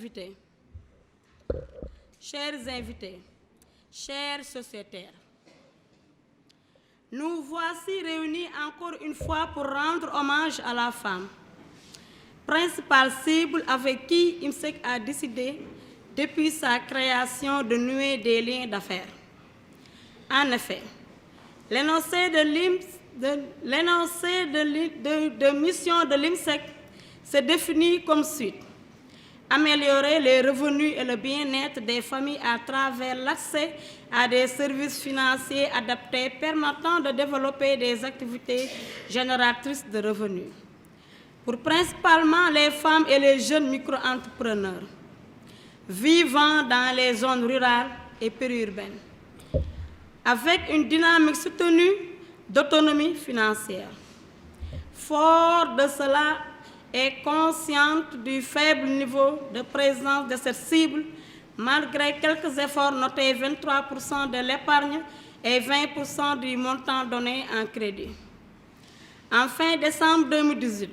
invités, chers sociétaires, nous voici réunis encore une fois pour rendre hommage à la femme, principale cible avec qui IMSEC a décidé, depuis sa création, de nouer des liens d'affaires. En effet, l'énoncé de mission de l'IMSEC se définit comme suit: améliorer les revenus et le bien-être des familles à travers l'accès à des services financiers adaptés permettant de développer des activités génératrices de revenus pour principalement les femmes et les jeunes micro-entrepreneurs vivant dans les zones rurales et périurbaines, avec une dynamique soutenue d'autonomie financière. Fort de cela, est consciente du faible niveau de présence de cette cible, malgré quelques efforts notés 23% de l'épargne et 20% du montant donné en crédit. En fin décembre 2018,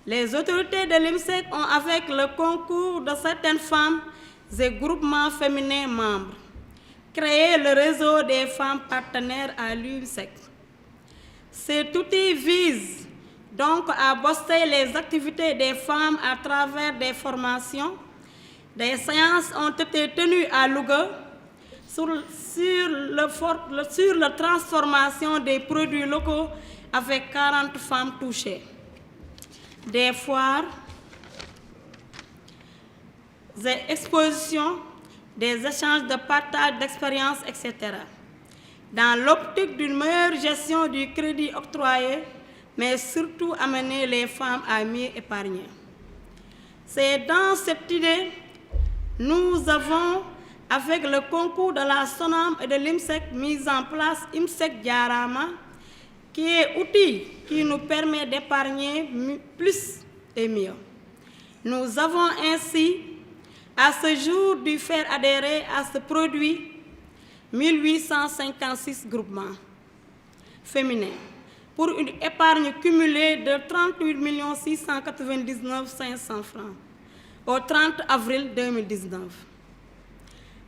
les autorités de l'IMSEC ont, avec le concours de certaines femmes et groupements féminins membres, créé le réseau des femmes partenaires à l'IMSEC. Cet outil vise donc à booster les activités des femmes à travers des formations. Des séances ont été tenues à Louga sur la transformation des produits locaux avec 40 femmes touchées. Des foires, des expositions, des échanges de partage d'expériences, etc. Dans l'optique d'une meilleure gestion du crédit octroyé, mais surtout amener les femmes à mieux épargner. C'est dans cette idée que nous avons, avec le concours de la SONAM et de l'IMSEC, mis en place IMSEC Diarama, qui est outil qui nous permet d'épargner plus et mieux. Nous avons ainsi, à ce jour, dû faire adhérer à ce produit 1856 groupements féminins, pour une épargne cumulée de 38 699 500 francs au 30 avril 2019.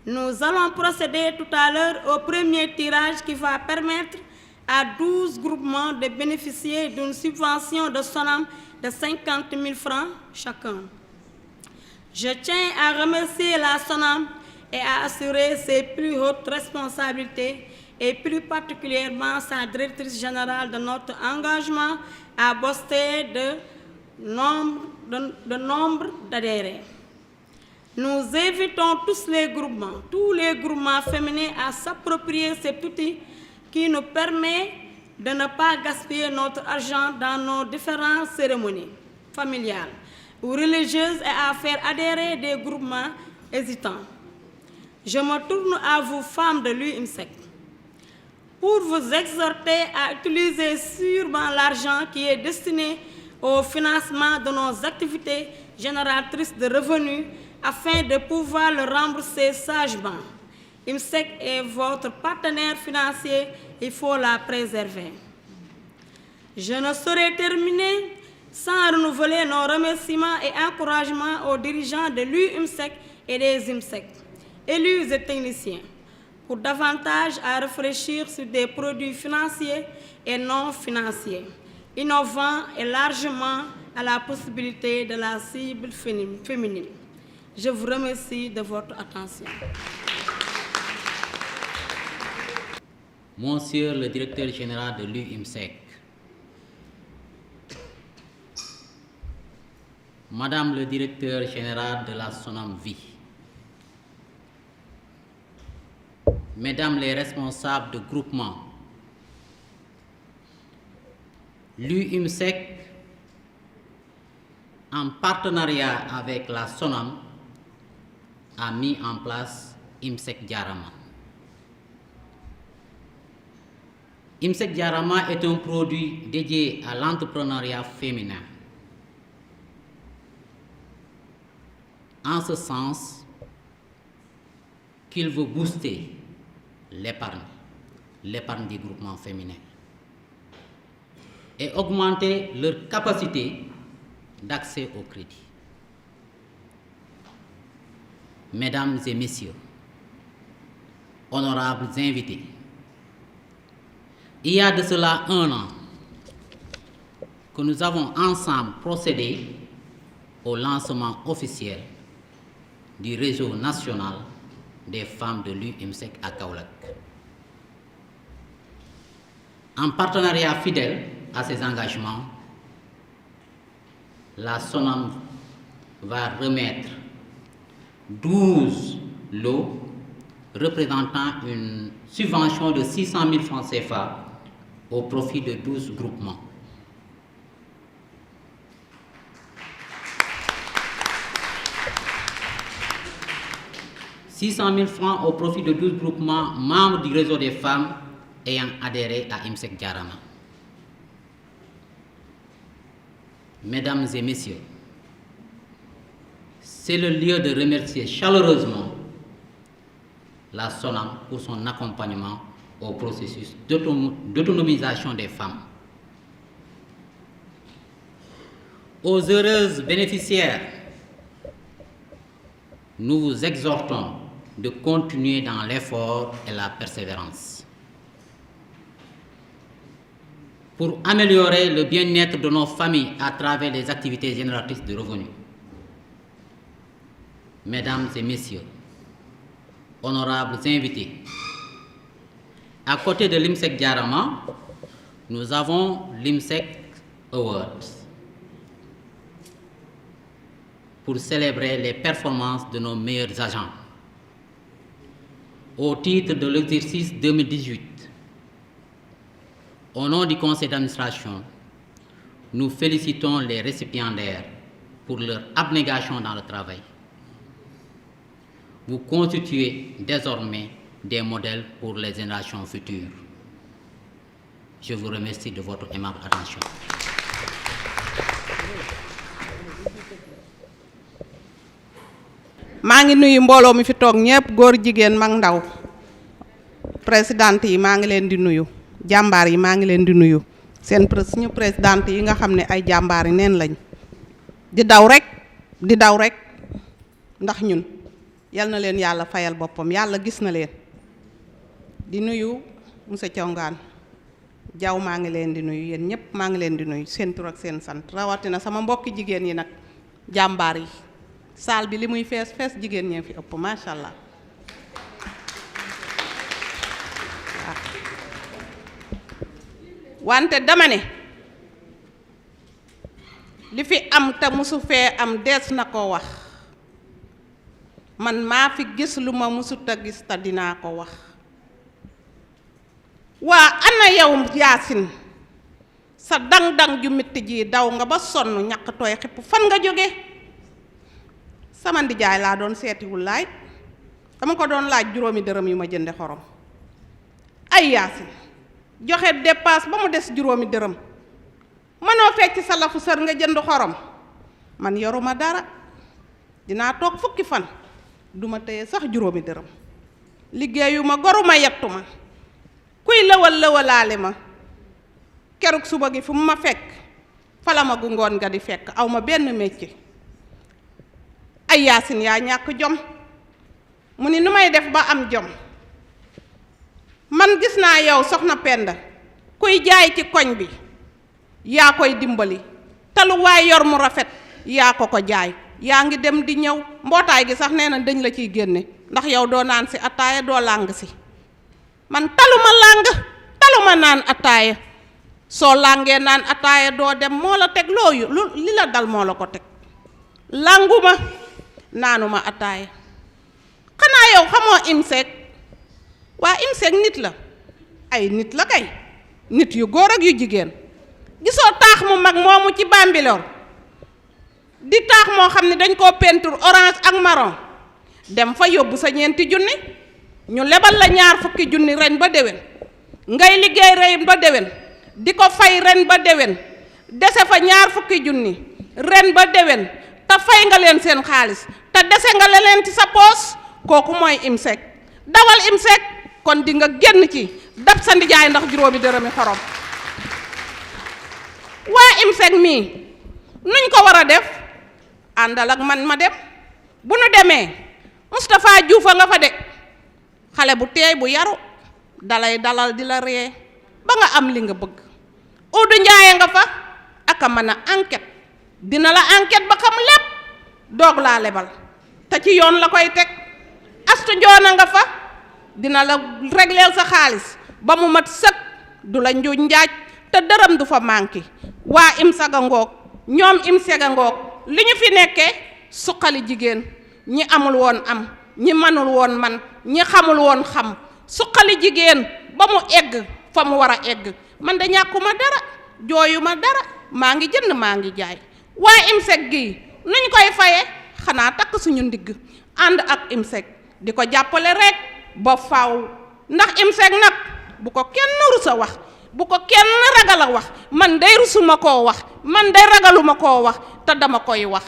Nous allons procéder tout à l'heure au premier tirage qui va permettre à 12 groupements de bénéficier d'une subvention de SONAM de 50 000 francs chacun. Je tiens à remercier la SONAM et à assurer ses plus hautes responsabilités et plus particulièrement sa directrice générale de notre engagement à booster de nombre d'adhérents. Nous invitons tous les groupements féminins à s'approprier cet outil qui nous permet de ne pas gaspiller notre argent dans nos différentes cérémonies familiales ou religieuses et à faire adhérer des groupements hésitants. Je me tourne à vous, femmes de l'IMSEC, pour vous exhorter à utiliser sûrement l'argent qui est destiné au financement de nos activités génératrices de revenus afin de pouvoir le rembourser sagement. IMSEC est votre partenaire financier, il faut la préserver. Je ne saurais terminer sans renouveler nos remerciements et encouragements aux dirigeants de l'UIMSEC et des IMSEC, élus et techniciens, pour davantage à réfléchir sur des produits financiers et non financiers, innovants et largement à la possibilité de la cible féminine. Je vous remercie de votre attention. Monsieur le directeur général de l'UIMSEC, Madame le directeur général de la SONAM Vie, Mesdames les responsables de groupement, l'UIMSEC, en partenariat avec la SONAM, a mis en place IMSEC Diarama. IMSEC Diarama est un produit dédié à l'entrepreneuriat féminin. En ce sens qu'il veut booster l'épargne des groupements féminins et augmenter leur capacité d'accès au crédit. Mesdames et Messieurs, honorables invités, il y a de cela 1 an que nous avons ensemble procédé au lancement officiel du réseau national des femmes de l'UMSEC à Kaolack. En partenariat fidèle à ces engagements, la SONAM va remettre 12 lots représentant une subvention de 600 000 francs CFA au profit de 12 groupements. « 600 000 francs au profit de 12 groupements membres du réseau des femmes ayant adhéré à IMSEC Djarama. Mesdames et Messieurs, c'est le lieu de remercier chaleureusement la SONAM pour son accompagnement au processus d'autonomisation des femmes. Aux heureuses bénéficiaires, nous vous exhortons de continuer dans l'effort et la persévérance pour améliorer le bien-être de nos familles à travers les activités génératrices de revenus. Mesdames et Messieurs, honorables invités, à côté de l'IMSEC Djarama, nous avons l'IMSEC Awards pour célébrer les performances de nos meilleurs agents. Au titre de l'exercice 2018, au nom du conseil d'administration, nous félicitons les récipiendaires pour leur abnégation dans le travail. Vous constituez désormais des modèles pour les générations futures. Je vous remercie de votre aimable attention. maa ngi nuyu mbooloo mi fi toog ñépp góor jigéen mag ndaw présidente yi maa ngi leen di nuyu jàmbaar yi maa ngi leen di nuyu suñu présidente yi nga xam ne ay jàmbaar yi neen lañ di daw rek ndax ñun yal na leen yàlla fayal boppam yàlla gis na leen di nuyu monsieur Thiongane Diaw maa ngi leen di nuyu yéen ñépp maa ngi leen di nuyu seen tur ak seen sant rawatina sama mbokki jigéen yi nag jàmbaar yi saal bi li muy fees jigéen ñee fi ëpp macha allah wante dama ne li fi am te musu fee am dees na ko wax man maa fi gis lu ma musut a gis te dinaa ko wax waa ana yow Yaasin sa dang-dang ju metti ji daw nga ba sonn ñaq tooy xipp fan nga jóge sama ndijaay laa doon seetiwul laay dama ko doon laaj 5 dërëm yu ma jënde xorom ay Yaasin joxe dépasse ba mu des 5 dërëm mënoo fecc sa lafu sër nga jënd xorom man yoruma dara dinaa toog fukki fan duma téye sax 5 dërëm liggéeyuma goruma yettuma kuy lëwalaale ma keruk suba gi fu mu ma fekk fala ma gu ngoon nga di fekk aw ma benn métier ay Yaasin yaa ñàkk jom mu ni nu may def ba am jom man gis naa yow soxna Penda kuy jaay ci koñ bi yaa koy dimbali te lu waay yor mu rafet yaa ko jaay yaa ngi dem di ñëw mbootaay gi sax nee na dañ la ciy génne ndax yow doo naan si ataaya doo làng si man taluma làng taluma naan ataaya soo làngee naan ataaya doo dem moo la teg looyu li la dal moo la ko teg lànguma naanuma ataaya xanaa yow xamoo IMSEC waa IMSEC nit la ay nit la kay nit yu góor ak yu jigéen gisoo taax mu mag moomu ci Bambilor di taax moo xam ne dañ koo peinture orange ak marron dem fa yóbbu sa 4 junni ñu lebal la 20 junni ren ba déwén ngay liggéey ren ba déwén di ko fay ren ba déwén dese fa 20 junni ren ba déwén te fay nga leen seen xaalis te dese nga leen ci sa poos kooku mooy IMSEC dawal IMSEC kon di nga génn ci dab sa ndijaay ndax 5 dërëmi xorom waa IMSEC mii nuñ ko war a def àndal ak man ma dem bu nu demee Moustapha Diouf nga fa de xale bu teey bu yaru dalay dalal di la ree ba nga am li nga bëgg. Oudou Ndiaye nga fa ak a mën a enquête dina la enquête ba xam lépp doog laa lebal te ci yoon la koy teg. Astu Njoona nga fa dina la régleel sa xaalis ba mu mat sëkk du la njuuj njaaj te dërëm du fa manqué. waa IMSEC a ngoog ñoom IMSEC a ngoog li ñu fi nekkee suqali jigéen ñi amul woon am ñi manul woon man ñi xamul woon xam suqali jigéen ba mu egg fa mu war a egg. man de ñàkkuma dara jooyuma dara maa ngi jënd maa ngi jaay. waa IMSEC gii nuñ koy faye xanaa takk suñu ndigg ànd ak IMSEC di ko jàppale rek ba faaw ndax IMSEC nag bu ko kenn rusa wax bu ko kenn ragal a wax man day rusuma koo wax man day ragaluma koo wax te dama koy wax.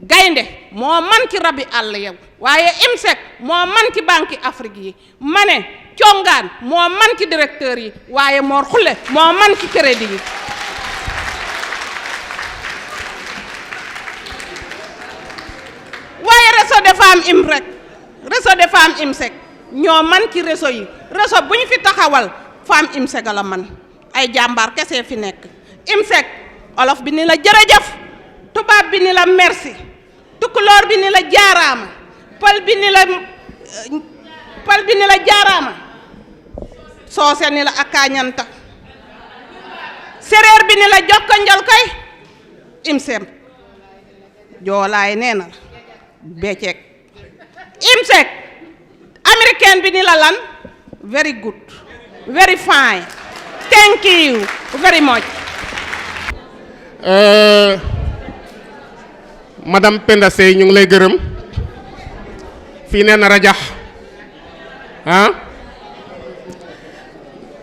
gaynde moo man ci rabi àll yow waaye IMSEC moo man ci banque Afrique yi ma ne congaan moo man ci directeur yi waaye Mor Xulle moo man ci crédit yi. waaye réseau des femmes IMSEC ñoo man ci réseau yi réseau bu ñu fi taxawal femme IMSEC la man ay jàmbaar kese fi nekk. IMSEC olof bi ni la jërëjëf tubaab bi ni la merci tukulóor bi ni la jaaraama pël bi ni la jaaraama soose ni la akaañanta séréer bi ni la jokkonjal koy IMSEC joolaay nee na la becceek IMSEC américain bi ni la lan very good very fine thank you very much. Madame Penda Seye ñu ngi lay gërëm fii nee na rajax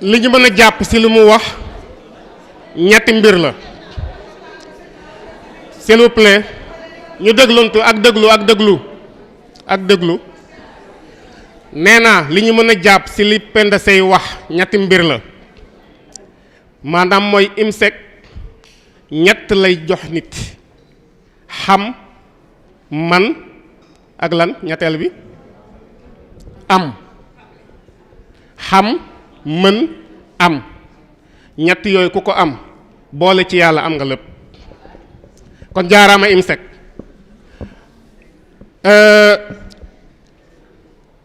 li ñu mën a jàpp ci li mu wax ñetti mbir la s'il vous plaît ñu dégloontu ak déglu nee na li ñu mën a jàpp ci li Penda Seye wax ñetti mbir la maanaam mooy IMSEC ñett lay jox nit xam man ak lan ñetteel bi am xam mën am ñett yooyu ku ko am boole ci yàlla am nga lépp kon jaaraama IMSEC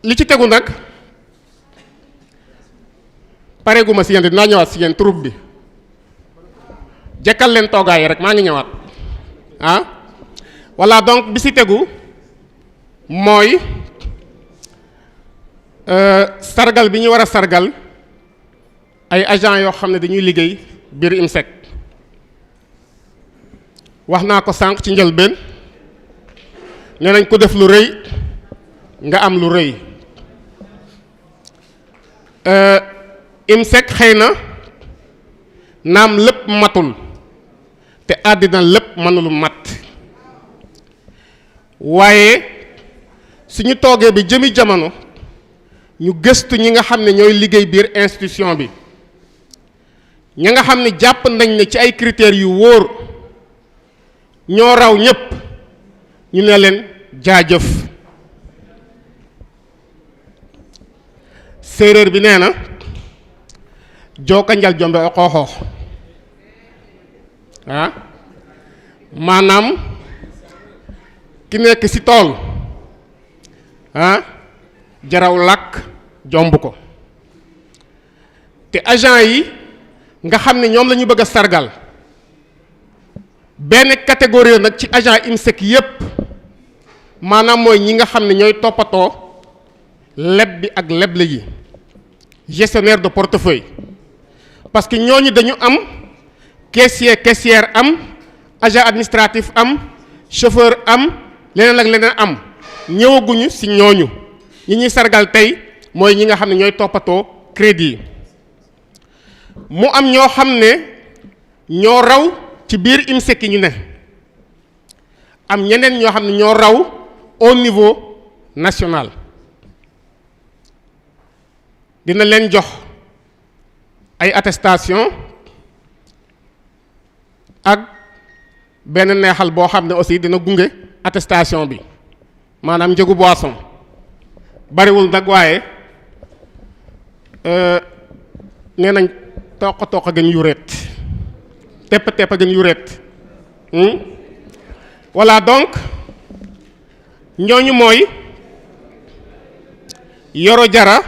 li ci tegu nag pareeguma si yéen dinaa ñëwaat si yéen troupe bi jekkal leen toogaay yi rek maa ngi ñëwaat voilà donc bi si tegu mooy sargal bi ñu war a sargal ay agents yoo xam ne dañuy liggéey biir IMSEC wax naa ko sànq ci njëlbéen nee nañ ko def lu rëy nga am lu rëy IMSEC xëy na naam lépp matul te àddina lépp mënul mat waaye suñu toogee bi jëmi jamono ñu gëstu ñi nga xam ne ñooy liggéey biir institution bi ñi nga xam ne jàpp nañ ne ci ay critères yu wóor ñoo raw ñépp ñu ne leen jaajëf séeréer bi nee na jooka njal jombe o xooxoox maanaam ki nekk ci tool jaraw làkk jomb ko te agent yi nga xam ne ñoom la ñu bëgg a sargal benn catégorie nag ci agent IMSEC yépp maanaam mooy ñi nga xam ne ñooy toppatoo leb bi ak leble yi gestionnaire de portefeuille parce que ñooñu dañu am caissière am agent administratif am chauffeur am leneen ak leneen am ñëwaguñu ci ñooñu ñi ñuy sargal tey mooy ñi nga xam ne ñooy toppatoo crédit yi mu am ñoo xam ne ñoo raw ci biir IMSEC yi ñu ne am ñeneen ñoo xam ne ñoo raw au niveau national dina leen jox ay attestation ak benn neexal boo xam ne aussi dina gunge attestation bi maanaam njëgu boisson bariwul nag waaye nee nañ toq a gën yuréet tepp a gën yuréet voilà donc ñooñu mooy Yoro Jara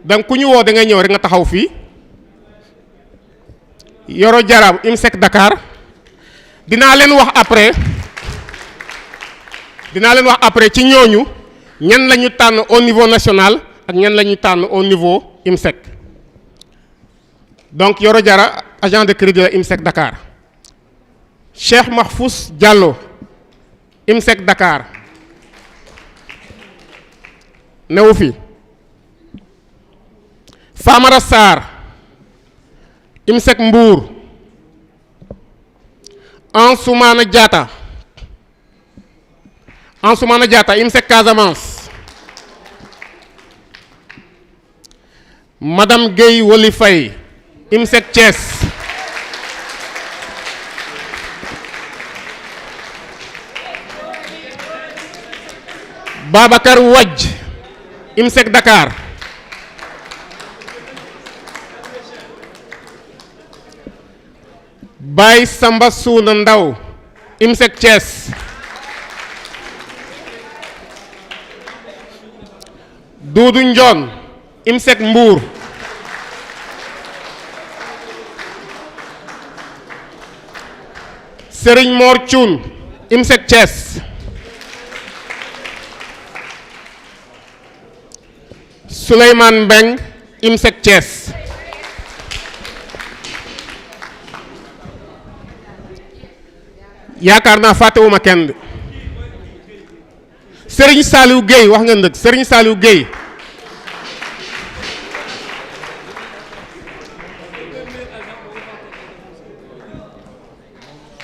donc ku ñu woo da ngay ñëw rek nga taxaw fii Yoro Jara IMSEC Dakar dinaa leen wax après ci ñooñu ñan la ñu tànn au niveau national ak ñan la ñu tànn au niveau IMSEC donc Yoro Jara agent de crédit la IMSEC Dakar Cheikh Mahfous Diallo IMSEC Dakar newu fi Famara Sarr IMSEC Mbour Ansoumana Diatta IMSEC Casamance Madame Gueye Woli Faye IMSEC Thiès Babacar Wadj IMSEC Dakar Baye Samba Souna Ndaw IMSEC Thiès Doudou Ndion IMSEC Mbour Serigne Mor Thioune IMSEC Thiès Souleymane Mbeng IMSEC Thiès yaakaar naa fàttewuma kenn Serigne Saliou Gueye wax nga ndëgg Serigne Saliou Gueye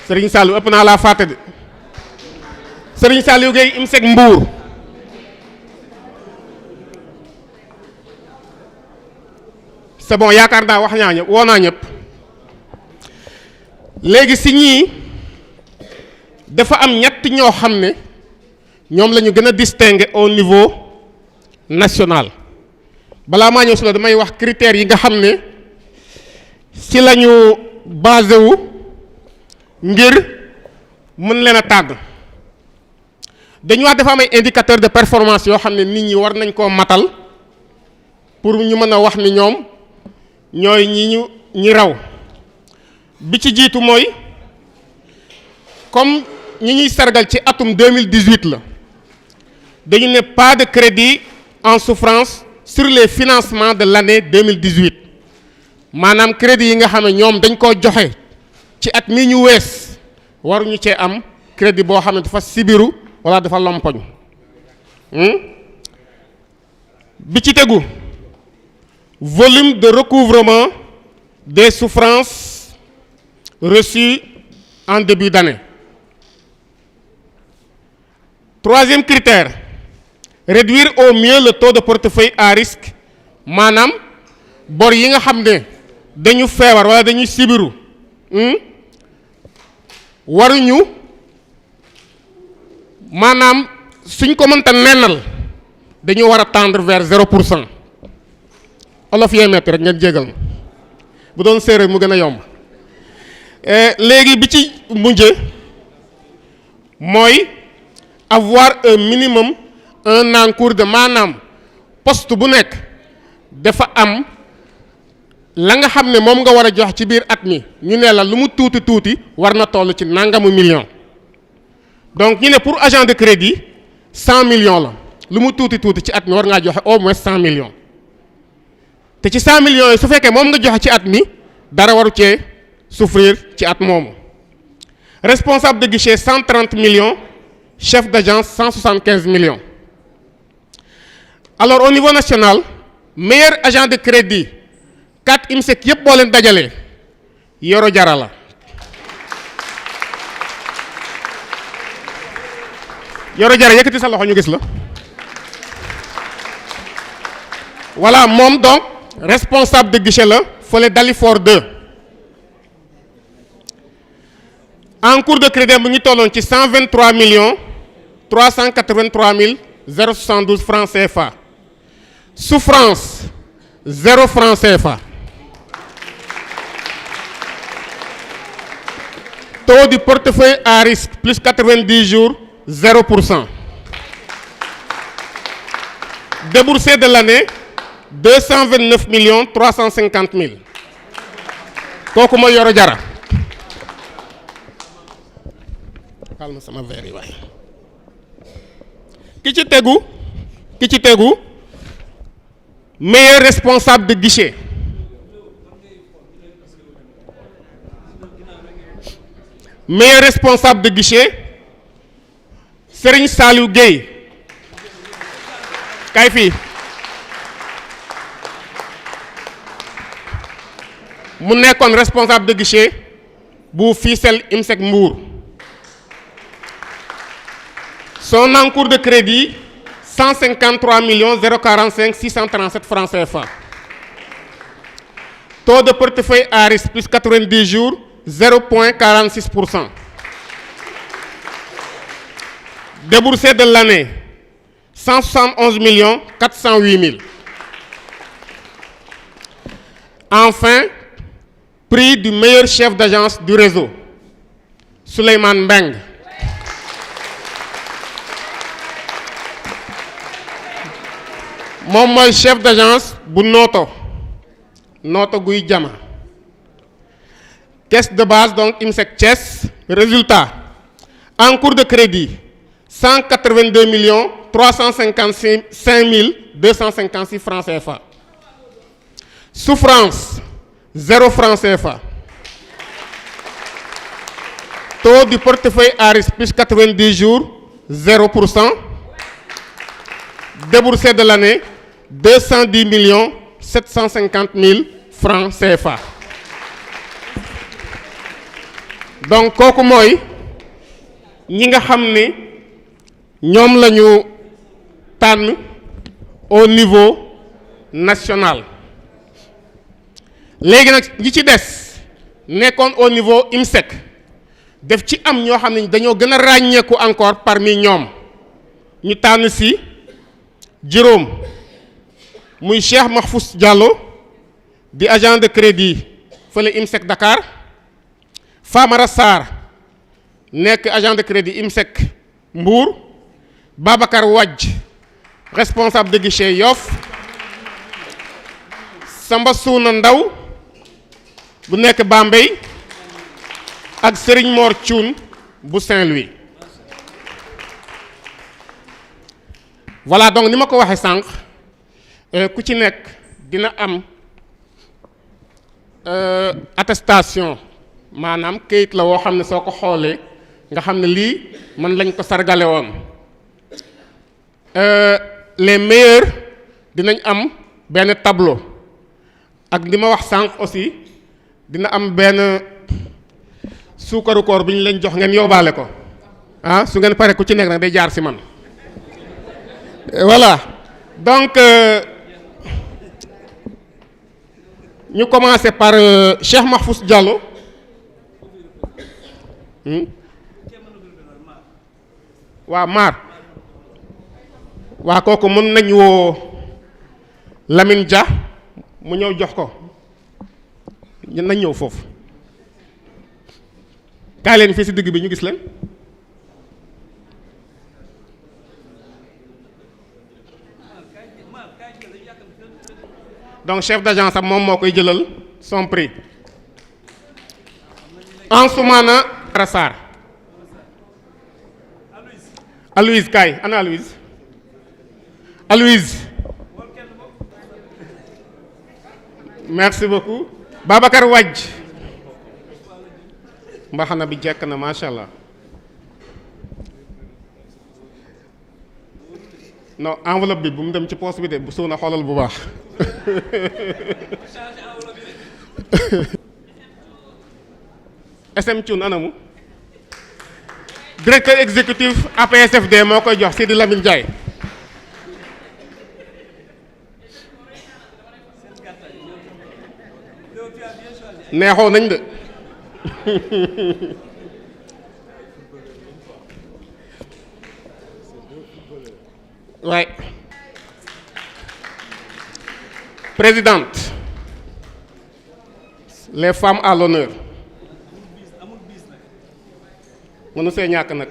Serigne Saliou ëpp naa laa fàtte de Serigne Saliou Gueye IMSEC Mbour c'est bon yaakaar naa wax ñaa ñëpp woo naa ñëpp léegi si ñii dafa am ñett ñoo xam ne ñoom la ñu gën a distinguer au niveau national balaa maa ñëw si la damay wax critères yi nga xam ne si la ñu basé wu ngir mën leen a tànn dañu wax dafa am ay indicateurs de performance yoo xam ne nit ñi war nañ koo matal pour ñu mën a wax ni ñoom ñooy ñi raw bi ci jiitu mooy comme ñi ñuy sargal ci atum 2018 la dañu ne pas de crédit en souffrance sur les financements de l'année 2018 maanaam crédit yi nga xam ne ñoom dañ koo joxe ci at mi ñu wees waruñu cee am crédit boo xam ne dafa sibiru wala dafa lompoñ bi ci tegu volume de recouvrement des souffrances reçues en début d'année. Troisième critère, réduire au mieux le taux de portefeuille à risque maanaam bor yi nga xam ne dañu feebar wala dañuy sibiru waruñu maanaam suñ ko mënta nennal dañu war a tendre vers 0%. olof yee metti rek ngeen jégal ma bu doon séeréer mu gën a yomb léegi bi ci mujje mooy avoir un minimum un encours de maanaam poste bu nekk dafa am la nga xam ne moom nga war a jox ci biir at mi ñu ne la lu mu tuuti tuuti war na toll ci nangamu million donc ñu ne pour agent de crédit 100 millions la lu mu tuuti tuuti ci at mi war ngaa joxe au moins 100 millions te ci 100 millions yi su fekkee moom nga joxe ci at mi dara waru cee souffrir ci at moomu responsable de guichet 130 millions chef d'agence 175 millions alors au niveau national meilleur agent de crédit 4 IMSEC yëpp boo leen dajalee Yoro Jara la Yoro Jara yëkkati sa loxo ñu gis la voilà moom donc responsable de guichet la fële Dalifort 2 encours de crédit mu ngi tolloon ci 123 millions 383 mille 072 francs CFA Souffrance, 0 francs CFA. Taux du portefeuille à risque, plus 90 jours, 0%. Déboursé de l'année, 229 350 000. kooku mooy Yoro Jara. Calme sama verre yi waay. Ki ci tegu meilleur responsable de guichet. Meilleur responsable de guichet, Serigne Saliou Gueye. Kay fii mu nekkoon responsable de guichet bu Ficelle IMSEC Mbour. Son encours de crédit 153 045 637 francs CFA. Taux de portefeuille à risque plus 90 jours 0,46%. Déboursé de l'année 171 408 000. Enfin, prix du meilleur chef d'agence du réseau, Souleymane Mbeng. Moom mooy chef d'agence bu Noto Guy Jama. Caisse de base donc IMSEC Thiès. Résultat, encours de crédit 182 355 256 francs CFA. Souffrance, 0 francs CFA. Taux du portefeuille à risque plus 90 jours, 0%. Déboursé de l'année, 210 750 000 francs CFA. Donc kooku mooy ñi nga xam ne ñoom la ñu tànn au niveau national. Léegi nag ñi ci des nekkoon au niveau IMSEC def ci am ñoo xam ne dañoo gën a ràññeeku encore parmi ñoom ñu tànn si juróom muy Cheikh Mahfous Diallo di agent de crédit fële IMSEC Dakar. Famara Sarr nekk agent de crédit IMSEC Mbour. Babacar Wadj responsable de guichet Yoff. Samba Suuna Ndaw bu nekk Bambey ak Serigne Mor Thioune bu Saint-Louis. Voilà, donc ni ma ko waxee sànq ku ci nekk dina am attestation maanaam kayit la woo xam ne soo ko xoolee nga xam ne lii man lañ ko sargale woon. Les meilleurs dinañ am benn tableau ak li ma wax sànq aussi dina am benn suukaru koor bi ñu leen jox ngeen yóbbaale ko ah su ngeen pare ku ci nekk nag day jaar ci man. Voilà, donc ñu commencer par Cheikh Mahfous Diallo. Waaw Mar waa kooku mën nañ woo Lamine Dia mu ñëw jox ko nañ ñëw foofu kaay leen fii ci digg bi ñu gis leen. Donc chef d'agence am moom moo koy jëlal son prix. Ansoumana Rassar. Aloïse kaay ana Aloïse. Aloïse. Merci beaucoup. Babacar Wadj. Mbaxana bi jekk na macha allah. Non enveloppe bi bu mu dem ci poste bi de bu suuna xoolal bu baax. SM Thioune anamu. Directeur exécutif APSFD moo koy jox Sidi Lamine Ndiaye. neexoo nañ de. Ouais. Présidente, les femmes à l'honneur. mënu see ñàkk nag.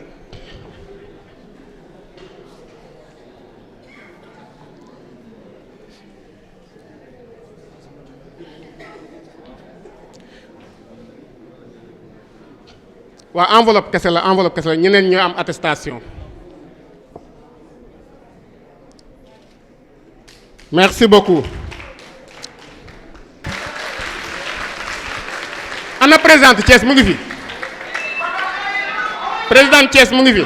waa enveloppe kese la ñeneen ñoo am attestation. Merci beaucoup. ana présidente Thiès mu ngi fi. présidente Thiès mu ngi fi.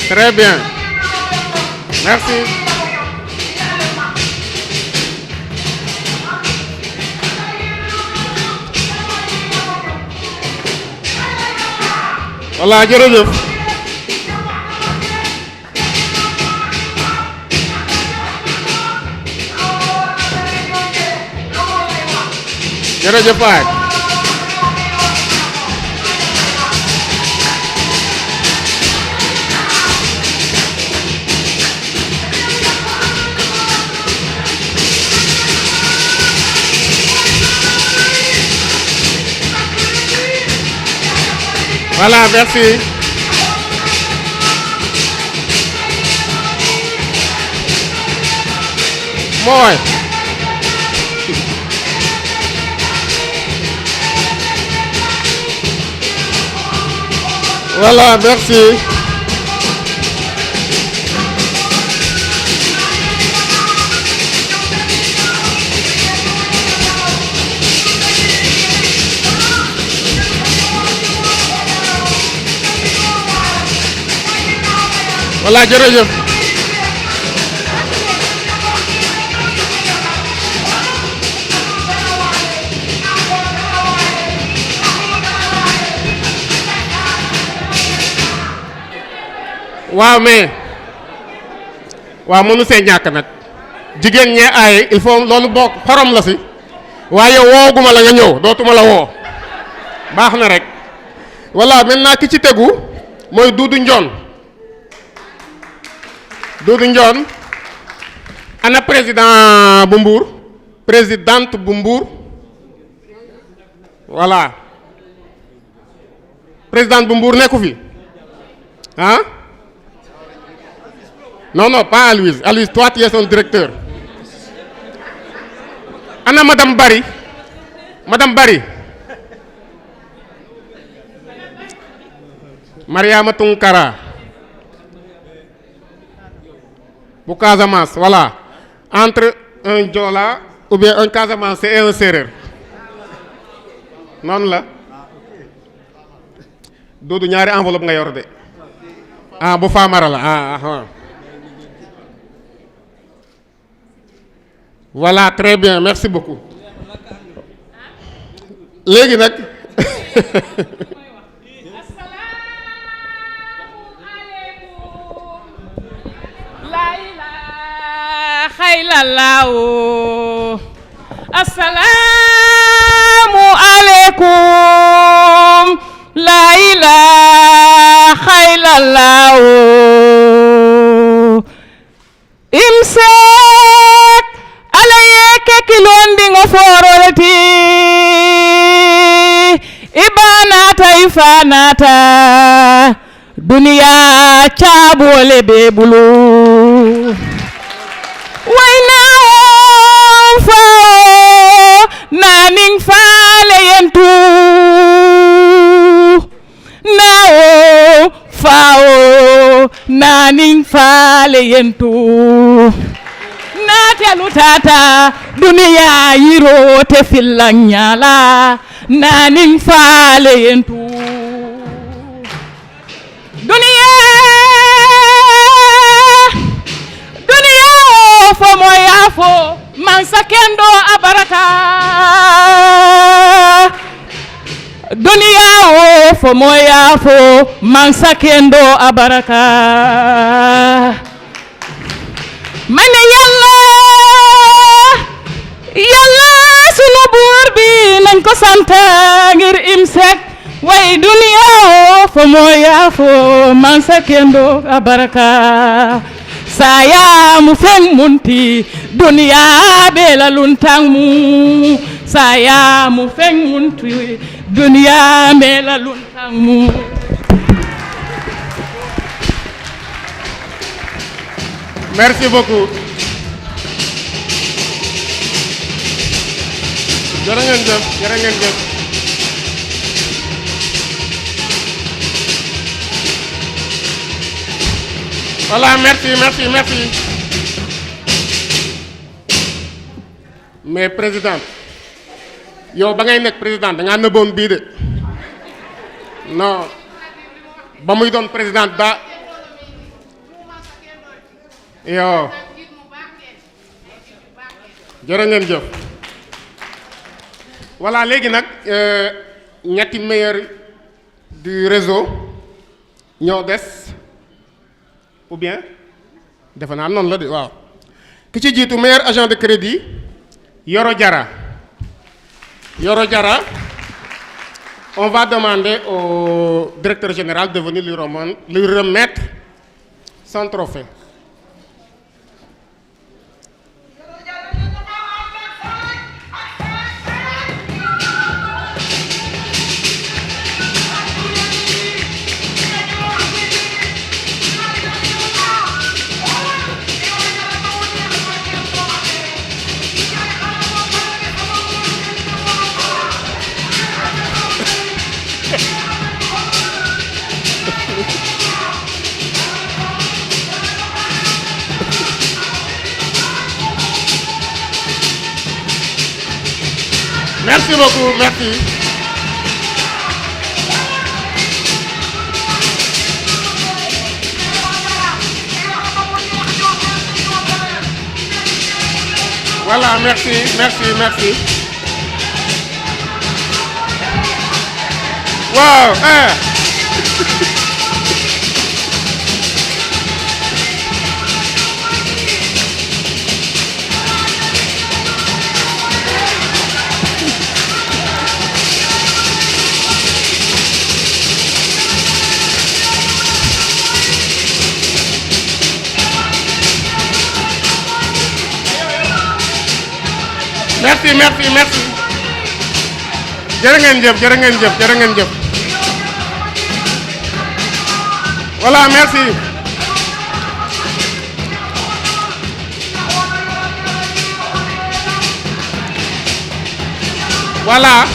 Très bien. Merci. Voilà, jërëjëf. jërëjëf waay. Voilà, merci. Mooy. Voilà, merci. Voilà, jërëjëf. waaw mais waaw mënu see ñàkk nag jigéen ñee aaye il faut loolu bokk xorom la si waaye wooguma la nga ñëw dootuma la woo baax na rek. voilà maintenant ki ci tegu mooy Doudou Ndione. Doudou Ndione ana président bu Mbour présidente bu Mbour voilà présidente bu Mbour nekku fi ah non non pas Aloïse Aloïse toi tu es son directeur. ana madame Bari Mariama Tunkara bu Casamance voilà entre un Joola ou bien un Casamance et un Séeréer noonu la. Doudou ñaari enveloppe nga yor de ah bu Famara la ah. Voilà, très bien, merci beaucoup. léegi nag la ilaha illallah assalaamu aleykum la ilaha illallah imsek alayeke kilondingo forolti ibanata ifanata duniya cabole be bulu wayna fa naning faale yentu nao fao naning faale yentu natelu tata duniya yiro te fillanyala naning faale yentu duniya fo moya fo mansa kendo abaraka duniya fo moya fo mansa kendo abaraka ma ne yàlla sunu buur bi nañ ko sant ngir IMSEC way duniya o fo moya fo man sa kendo abaraka saya mu feng munti duniya bela luntang mu saya mu feng munti duniya bela luntang mu. Merci beaucoup. Jërë ngeen jëf, jërë ngeen jëf. Voilà, merci. Mais président, yow ba ngay nekk président da ngaa nëbboon bii de. Non, ba muy doon président daa. Yo. Jërë ngeen jëf. Voilà, léegi nag ñetti meilleurs du réseau ñoo des ou bien defe naa noonu la de waaw ki ci jiitu meilleur agent de crédit Yoro Diarra. On va demander au directeur général de venir lui remettre son trophée. Merci beaucoup, merci. Voilà, merci. Wow, Merci. Jërë ngeen jëf. Voilà, merci. Voilà,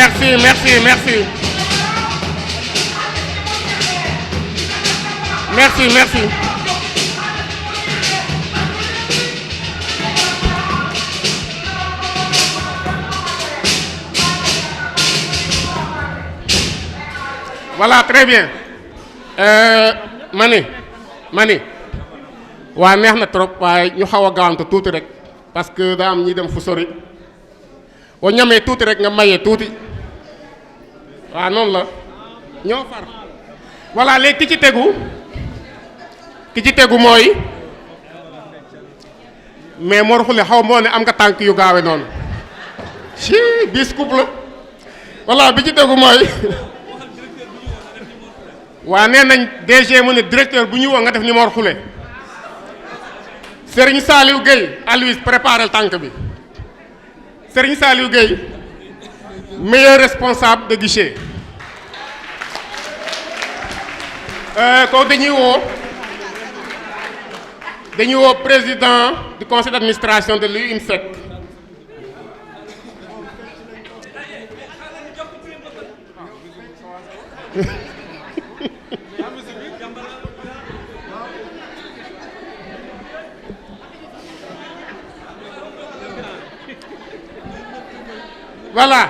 merci. Merci. Voilà, très bien. Mani. waa neex na trop waaye ñu xaw a gaawantu tuuti rek parce que daa am ñi dem fu sori boo ñamee tuuti rek nga mayee tuuti waaw noonu la ñoo far. Voilà, léegi ki ci tegu mooy mais Mor Khoule xaw moo ne am nga tànk yu gaawe noonu ci bis couple la. Voilà, bi ci tegu mooy waa nee nañ DG mu ne directeur bu ñu woo nga def ni Mor Khoule. Serigne Saliou Gueye Aloïs préparel tànk bi. Serigne Saliou Gueye meilleur responsable de guichet. Kooku dañuy woo président du conseil d'administration de l'UIMSEC. Voilà.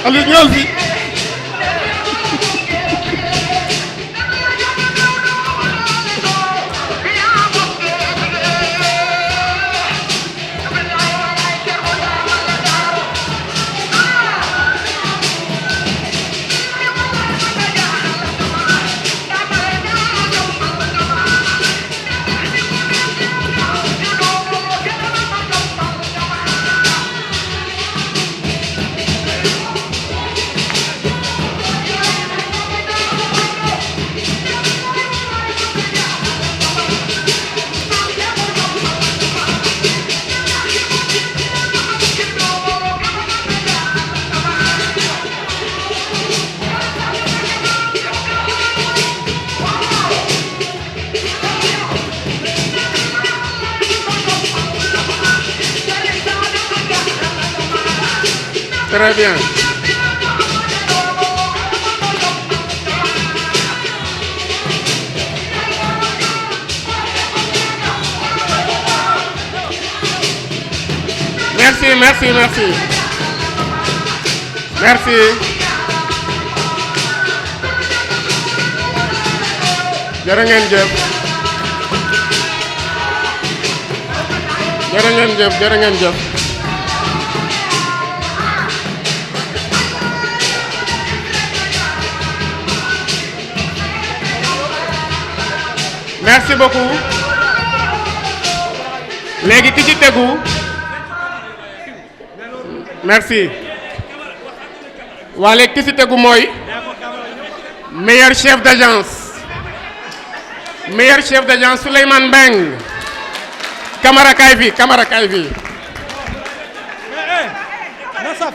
Aliou ñëwal fi. Très bien. Merci, merci, merci. Merci. Jërë ngeen jëf. Jërë ngeen jëf, jërë ngeen jëf. Merci beaucoup. Léegi ki ci tegu. Merci. waa léegi ki ci tegu mooy meilleur chef d'agence. Meilleur chef d'agence Souleymane Mbeng. Camara kaay fi, Camara kaay fi. Nassaf.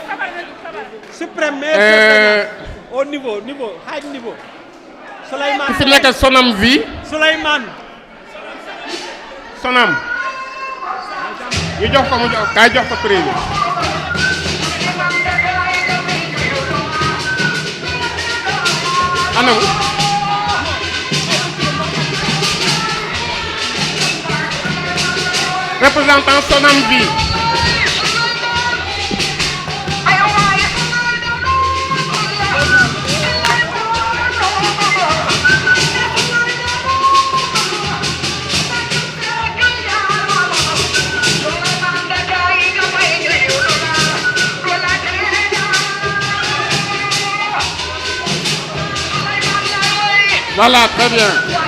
Suprême meilleur chef d'agence. Au niveau, high niveau. Souleymane. Ki fi nekk Sonam vi. Souleymane. Sonam. ñu jox ko mu jox kaay jox ko prix bi. Anam. Représentant Sonam vi. Voilà, très bien.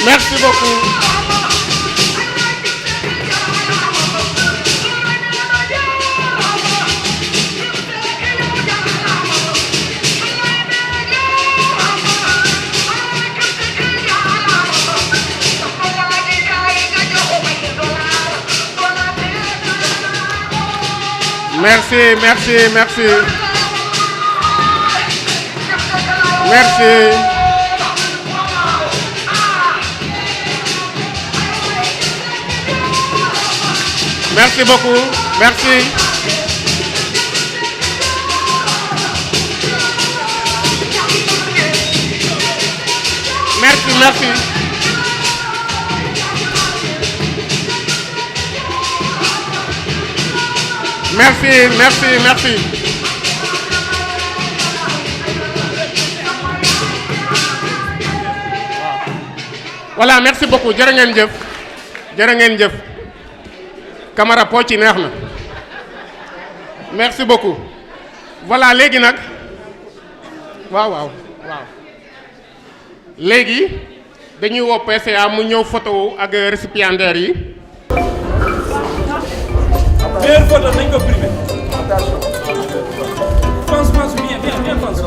Merci beaucoup. Merci, merci, merci. Merci. Merci beaucoup. Merci. Merci, merci. Merci, merci, merci. Voilà, merci beaucoup. Jërë ngeen jëf. Jërë ngeen jëf. Camara po ci neex na. Merci beaucoup. Voilà, léegi nag. Waaw. Léegi dañuy woo PCA mu ñëw photo ak récipiendaire yi. Meilleure photo nañ ko privé. Attention. Pense bien pense.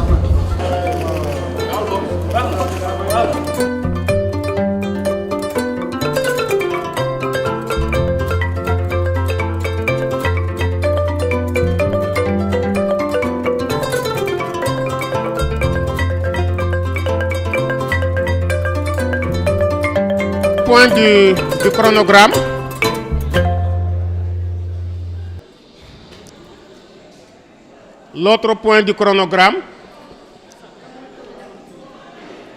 Point du chronogramme. L'autre point du chronogramme.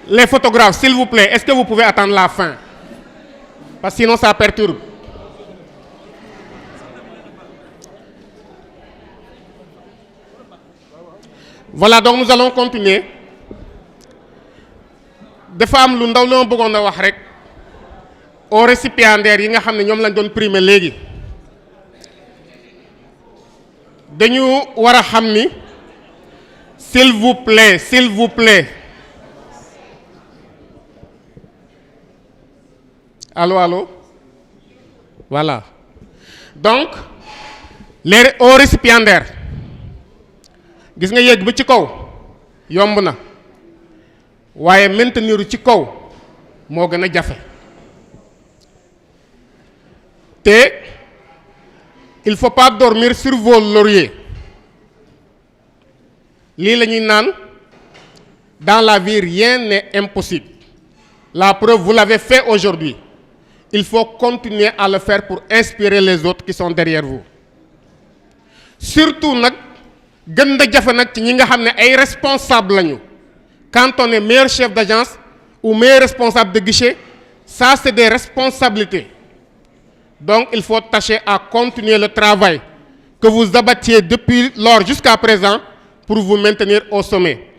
les photographes, s'il vous plaît, est-ce que vous pouvez attendre la fin? Parce que sinon ça perturbe. Voilà, donc nous allons continuer. Dafa am lu ndaw la ma bëggoon a wax rek aux récipiendaires yi nga xam ne ñoom lañ doon primer léegi dañu war a xam ni s'il vous plaît allô voilà donc les aux récipiendaires gis nga yegg ba ci kaw yomb na waaye maintenir ci kaw moo gën a jafe te il faut pas dormir sur vos lauriers lii la ñuy naan dans la vie rien n'est impossible la preuve vous l'avez fait aujourd'hui il faut continuer à le faire pour inspirer les autres qui sont derrière vous surtout nag gën a jafe nag ci ñi nga xam ne ay responsable lañu quand on est meilleur chef d'agence ou meilleur responsable de guichet ça c'est des responsabilités donc il faut tâcher à continuer le travail que vous abattiez depuis lors jusqu'à présent pour vous maintenir au sommet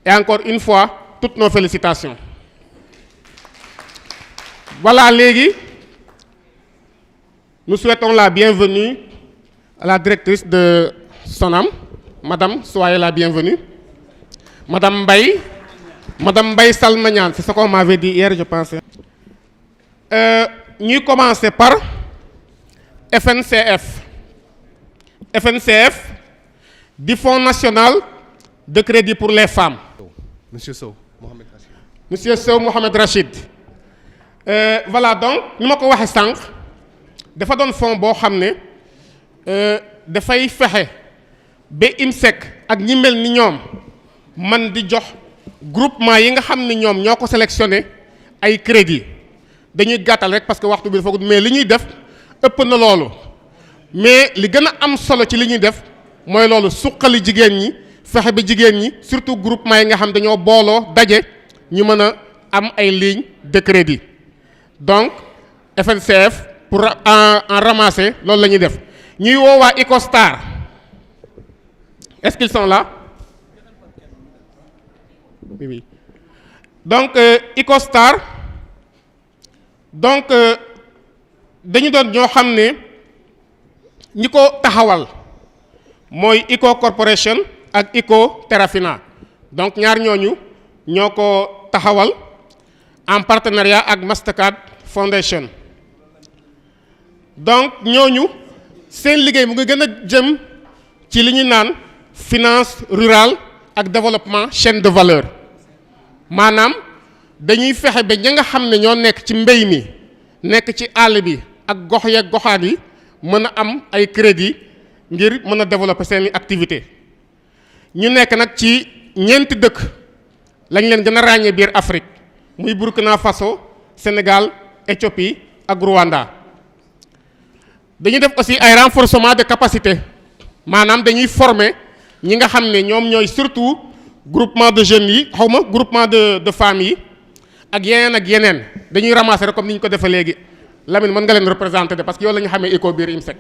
et encore une fois toutes nos félicitations. Voilà léegi nous souhaitons la bienvenue à la directrice de SONAM madame soyez la bienvenue madame Mbaye Salmaniane c'est ce qu'on m'avait dit hier je pensais. ñuy commencer par FNCF du Fonds national de crédit pour les femmes. Monsieur Sow Mohamed Rachid. Voilà donc ni ma ko waxee sànq dafa doon fonds boo xam ne dafay fexe ba IMSEC ak ñi mel ni ñoom man di jox groupement yi nga xam ne ñoom ñoo ko sélectionné ay crédit dañuy gàttal rek parce que waxtu bi dafa gudd mais li ñuy def ëpp na loolu mais li gën a am solo ci li ñuy def mooy loolu suqali jigéen ñi fexe ba jigéen ñi surtout groupement yi nga xam dañoo booloo daje ñu mën a am ay lignes de crédit donc FNCF pour en ramasser loolu la ñuy def ñuy woo waa Icostar est-ce qu'ils sont là? Oui. Donc Icostar donc dañu doon ñoo xam ne ñi ko taxawal mooy Ico Corporation ak Ico Terrafina donc ñaar ñooñu ñoo ko taxawal en partenariat ak Mastercard Foundation donc ñooñu seen liggéey mu ngi gën a jëm ci li ñu naan finance rurale ak développement chaîne de valeur maanaam dañuy fexe ba ña nga xam ne ñoo nekk ci mbéy mi nekk ci àll bi ak gox yeeg goxaat yi mën a am ay crédit ngir mën a développer seeni activité ñu nekk nag ci ñeenti dëkk lañ leen gën a ràññee biir Afrique muy Burkina Faso Sénégal Éthiopie ak Rwanda dañuy def aussi ay renforcement de capacité maanaam dañuy former ñi nga xam ne ñoom ñooy surtout groupement de jeunes yi xawma groupement de femmes yi ak yeneen dañuy ramasser rek comme ni ñu ko defee léegi Lamine mën nga leen représenter de parce que yow la ñu xamee Ico biir IMSEC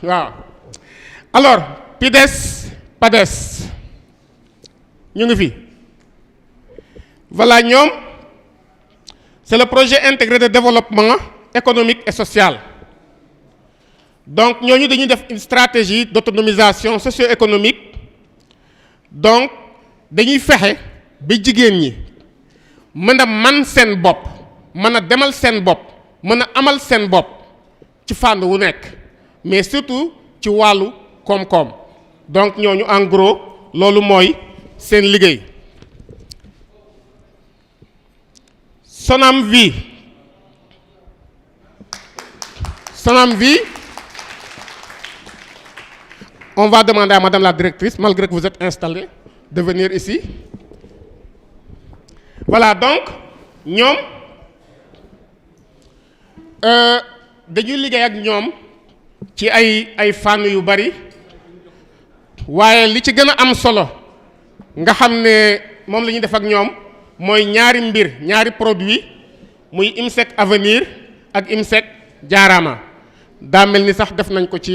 waaw alors PADES ñu ngi fi voilà ñoom c'est le projet intégré de développement économique et social donc ñooñu dañuy def une stratégie d'autonomisation socio-économique donc dañuy fexe ba jigéen ñi mën a man seen bopp mën a demal seen bopp mën a amal seen bopp ci fànn wu nekk mais surtout ci wàllu koom-koom donc ñooñu en gros loolu mooy seen liggéey. Sonam Vie on va demander à madame la directrice malgré que vous êtes installée de venir ici voilà donc ñoom dañuy liggéey ak ñoom ci ay fànn yu bari waaye li ci gën a am solo nga xam ne moom la ñuy def ak ñoom mooy ñaari mbir ñaari produit muy IMSEC Avenir ak IMSEC Jaarama daa mel ni sax def nañ ko ci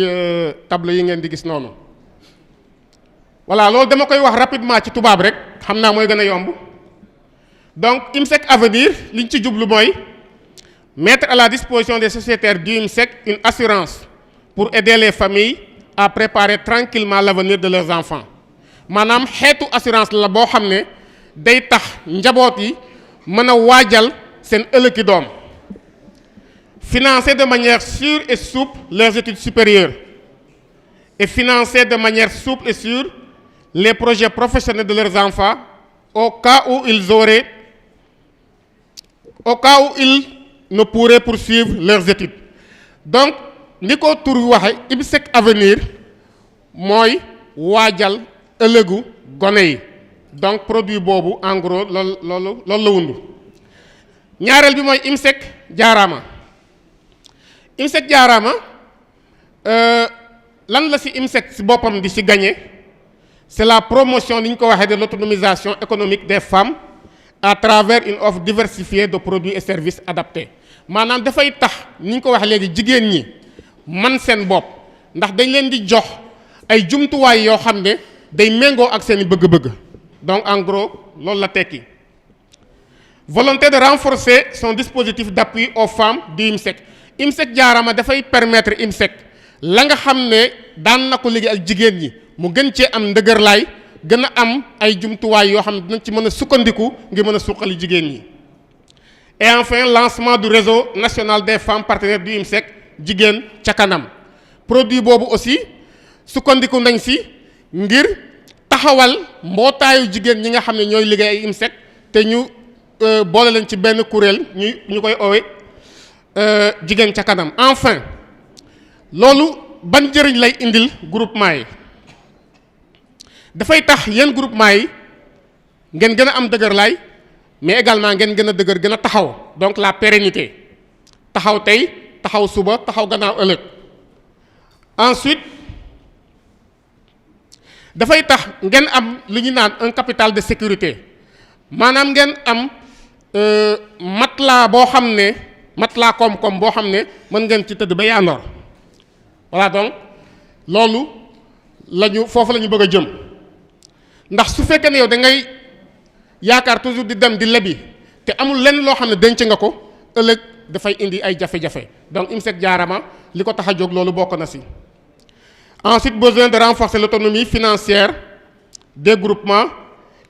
tableau yi ngeen di gis noonu voilà loolu dama koy wax rapidement ci tubaab rek xam naa mooy gën a yomb donc IMSEC Avenir li ñu ci jublu mooy mettre à la disposition des sociétaires du IMSEC une assurance pour aider les familles à préparer tranquillement l'avenir de leurs enfants maanaam xeetu assurance la boo xam ne day tax njaboot yi mën a waajal seen ëllëgi doom financer de manière sûre et souple leurs études supérieures et financer de manière souple et sûre les projets professionnels de leurs enfants au cas où ils ne pourraient poursuivre leurs études donc ni ko tur waxe IMSEC Avenir mooy waajal ëllëgu gone yi donc produit boobu en gros loolu la wundu ñaareel bi mooy IMSEC Jaarama IMSEC Jaarama lan la ci IMSEC ci boppam di ci gagner c'est la promotion ni ñu ko waxee de l'autonomisation économique des femmes à travers une offre diversifiée de produits et services adaptés maanaam dafay tax ni ñu ko waxee léegi jigéen ñi man seen bopp ndax dañ leen di jox ay jumtuwaay yoo xam ne day méngoo ak seeni bëgg-bëgg donc en gros loolu la tekki volonté de renforcer son dispositif d'appui aux femmes du IMSEC IMSEC Jaarama dafay permettre IMSEC la nga xam ne daan na ko liggéey ak jigéen ñi mu gën cee am ndëgërlaay gën a am ay jumtuwaay yoo xam ne dinañ ci mën a sukkandiku ngir mën a suqali jigéen ñi et enfin lancement du réseau national des femmes partenaires du IMSEC jigéen ca kanam produit boobu aussi sukkandiku nañ si ngir taxawal mbootaayu jigéen ñi nga xam ne ñooy liggéey ay IMSEC te ñu boole leen ci benn kuréel ñu koy oowe jigéen ca kanam enfin loolu ban njëriñ lay indil groupement yi dafay tax yéen groupement yi ngeen gën a am dëgërlaay mais également ngeen gën a dëgër gën a taxaw donc la pérennité taxaw tey taxaw suba taxaw gannaaw ëllëg ensuite dafay tax ngeen am lu ñu naan un capital de sécurité maanaam ngeen am matelas boo xam ne matelas koom-koom boo xam ne mën ngeen ci tëdd ba yaandoor voilà donc loolu foofu la ñu bëgg a jëm ndax su fekkee ne yow da ngay yaakaar toujours di dem di lebi te amul lenn loo xam ne denc nga ko ëllëg dafay indi ay jafe-jafe donc IMSEC Jaarama li ko tax a jóg loolu bokk na ci. Ensuite, besoin de renforcer l'autonomie financière des groupements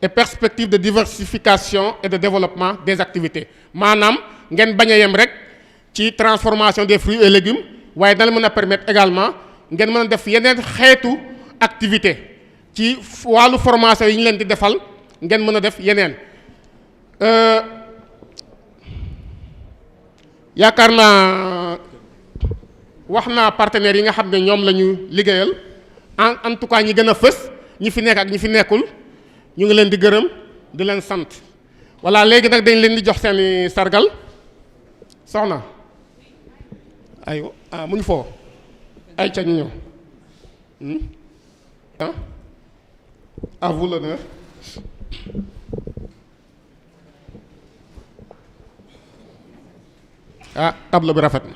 et perspectives de diversification et de développement des activités maanaam ngeen bañ a yem rek ci transformation des fruits et légumes waaye dana mën a permettre également ngeen mën a def yeneen xeetu activité ci wàllu formation yi ñu leen di defal ngeen mën a def yeneen yaakaar naa wax naa partenaires yi nga xam ne ñoom la ñu liggéeyal en tout cas ñi gën a fës ñi fi nekk ak ñi fi nekkul ñu ngi leen di gërëm di leen sant voilà léegi nag dañ leen di jox seeni sargal soxna aywa mu ñu foo ay ca ñu ñëw à vous l'honneur. Tableau bi rafet na.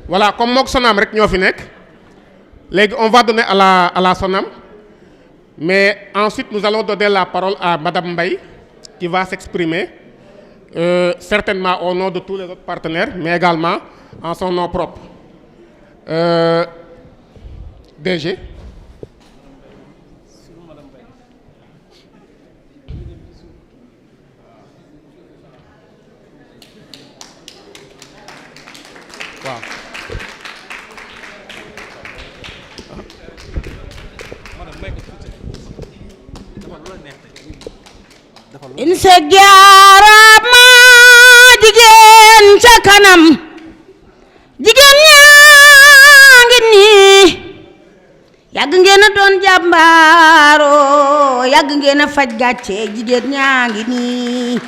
Voilà comme mook Sonam rek ñoo fi nekk léegi on va donner à la Sonam mais ensuite nous allons donner la parole à Madame Mbaye qui va s'exprimer certainement au nom de tous les autres partenaires mais également en son nom propre. DG. waaw. IMSEC Jaarama jigéen ca kanam jigéen ñaa ngi nii yàgg ngeen a doon jàmbaaroo yàgg ngeen a faj gàcce jigéen ñaa ngi nii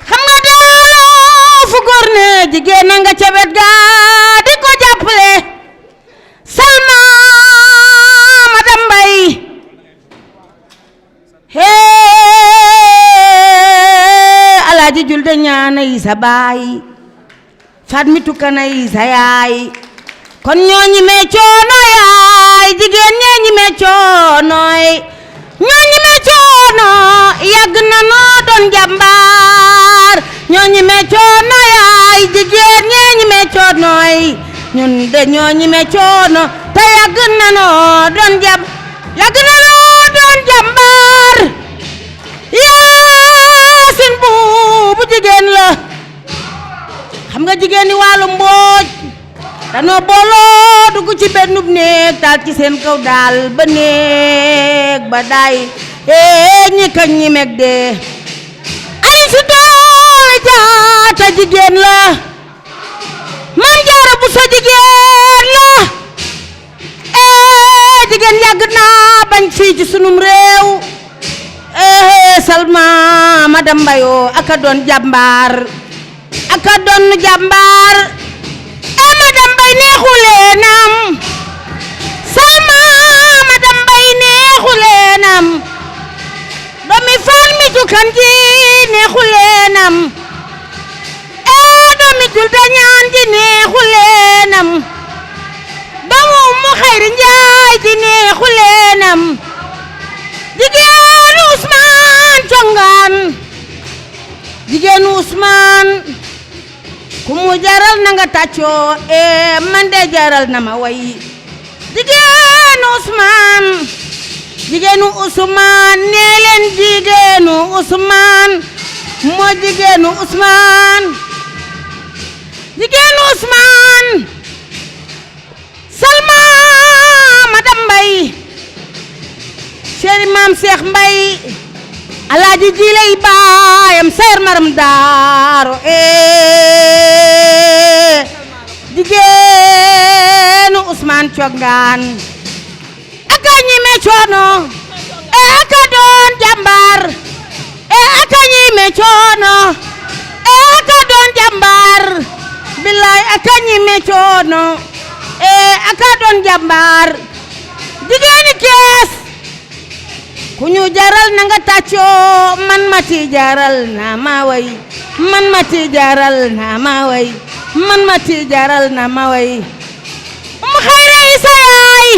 xam nga delloo fu góor ne jigéen na nga ca wet ga di ko jàppale Salma madame Mbaye alaaji julde ñaana yi sa baay faat mi tukkana yi sa yaay kon ñoo ñi mee coono yaay jigéen ñee ñi mee coonoy ñoo ñi mee coono yàgg na noo doon jàmbaar ñoo ñi mee coono yaay jigéen ñee ñi mee coonoy ñun de ñoo ñi mee coono te yàgg na noo doon jàmbaar Yaasin bu jigéen la xam nga jigéen ñi wàllu mbooj danoo booloo dugg ci bennub néeg taal ci seen kaw daal ba néeg ba daay ñi kañ ñi meg dee ay si dooy jaata jigéen la man jaara bu sa jigéen la jigéen yàgg naa bañ fii ci sunum réew Salma madame Mbaye aka doon jàmbaar aka doon jàmbaar madame Mbaye neexu leenam Salma madame Mbaye neexu leenam doomi fan mi tukan ji neexu leenam doomi julda ñaan ji neexu leenam doomu mu xayri njaay ji neexu leenam jigéenu Ousmane Congaan jigéenu Ousmane ku mu jaral na nga tàccoo man de jaral na ma way jigéenu Ousmane nee leen jigéenu Ousmane moo jigéenu Ousmane Salma madame Mbaye chéri maam Cheikh Mbaye alaaji jilay baayam seer maram daaro jigéenu Ousmane Congaan aka ñime coono aka doon jàmbaar aka ñime coono aka doon jàmbaar billaay aka ñime coono aka doon jàmbaar jigéeni Kees ku ñu jaral na nga tàccoo man ma ti jaral na ma way man ma ti jaral na ma way man ma ti jaral na ma way mu xayre isa yaay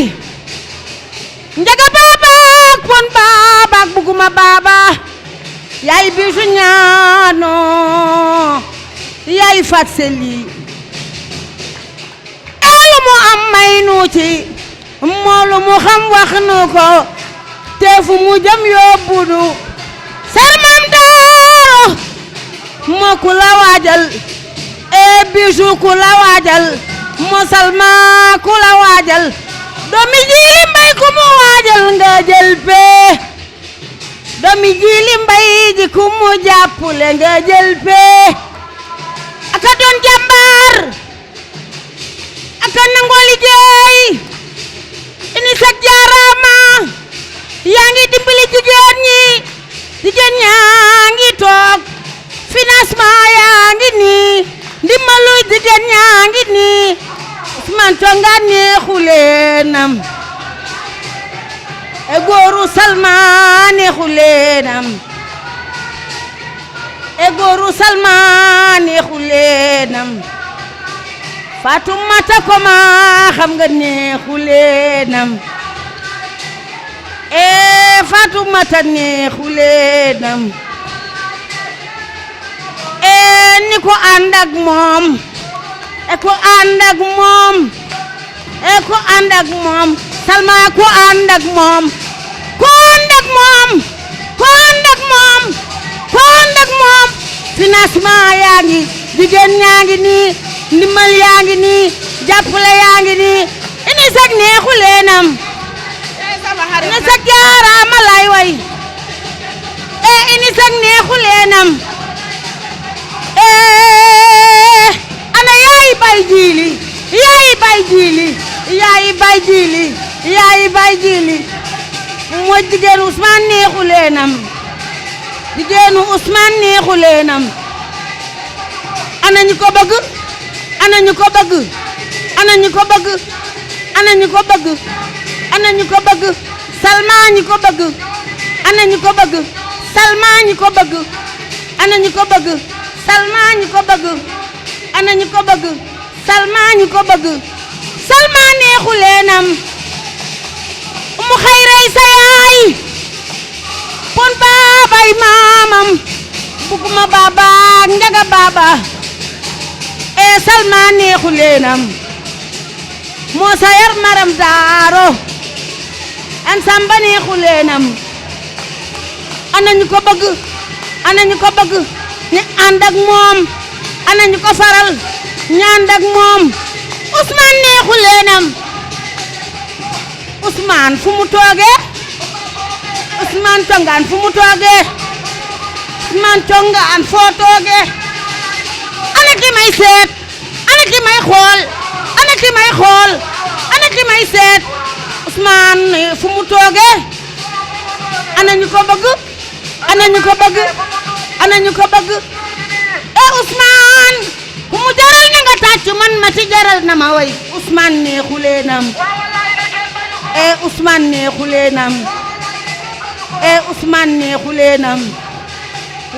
njaga baabaak pon baabaak buguma baaba yaay bisu ñaano yaay fat seli elu mu am may nu ci moolu mu xam wax nu ko teefu mu jëm yóbbudu Salma daaro moo ku la waajal bisu ku la waajal moo Salma ku la waajal doomi Jili Mbay ku mu waajal nga jël pee doomi Jili Mbay ji ku mu jàppule nga jël pee aka doon jàmbaar aka nangoo liggéey ini sag jaaraama yaa ngi dimbali jigéen ñi jigéen ñaa ngi toog financement yaa ngi nii ndimbalu jigéen ñaa ngi nii Ousmane Congaan neexu leenam góoru Salma neexu leenam góoru Salma neexu leenam Fatoumata Koma xam nga neexu leenam Fatoumata neexu leenam ni ko ànd ak moom ko ànd ak moom ko ànd ak moom Salma ko ànd ak moom ko ànd ak moom ko ànd ak moom ko ànd ak moom financement yaa ngi jigéen ñaa ngi nii ndimbal yaa ngi nii jàppale yaa ngi nii ini sag neexu leenam ini sag jaaraama lay way ini sag neexu leenam ana yaay bay jiili yaay bay jiili yaay bay jiili yaay bay jiili mooy jigéenu Ousmane neexu leenam jigéenu Ousmane neexu leenam ana ñu ko bëgg ana ñu ko bëgg ana ñu ko bëgg ana ñu ko bëgg ana ñu ko bëgg Salma ñu ko bëgg ana ñu ko bëgg Salma ñu ko bëgg ana ñu ko bëgg Salma ñu ko bëgg ana ñu ko bëgg Salma ñu ko bëgg Salma neexu leenam mu xëy rey sa yaay pon baabay maamam buguma baaba njaga baaba Salma neexu leenam moo sa yar maram daaro an samba neexu leenam ana ñu ko bëgg ana ñu ko bëgg ñu ànd ak moom ana ñu ko faral ñu ànd ak moom Ousmane neexu leenam Ousmane fu mu toogee Ousmane Tongaan fu mu toogee Ousmane Tongaan foo toogee ana ki may seet ana ki may xool ana ki may xool ana ki may seet Ousmane fu mu toogee ana ñu ko bëgg ana ñu ko bëgg ana ñu ko bëgg Ousmane fu mu jaral na nga tàcc man ma ci jaral na ma way Ousmane neexu leenam Ousmane neexu leenam Ousmane neexu leenam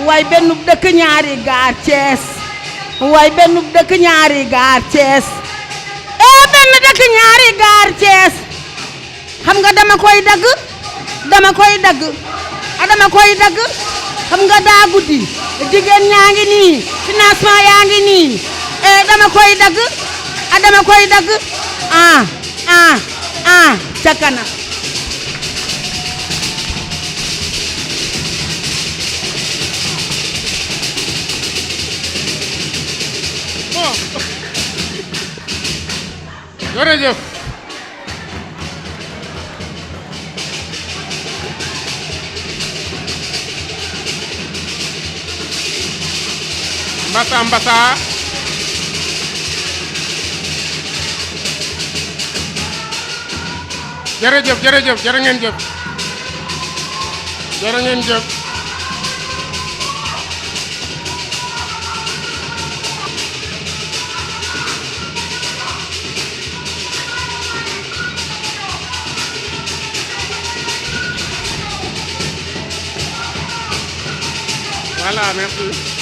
way benn dëkk ñaari gaar Thiès way benn dëkk ñaari gaar Thiès benn dëkk ñaari gaar Thiès xam nga dama koy dagg dama koy dagg dama koy dagg xam nga daa guddi jigéen ñaa ngi nii financement yaa ngi nii dama koy dagg dama koy dagg ca kanam jërëjëf mbasa mbasa jërëjëf jërëjëf jërë ngeen jëf jërë ngeen jëf voilà merci.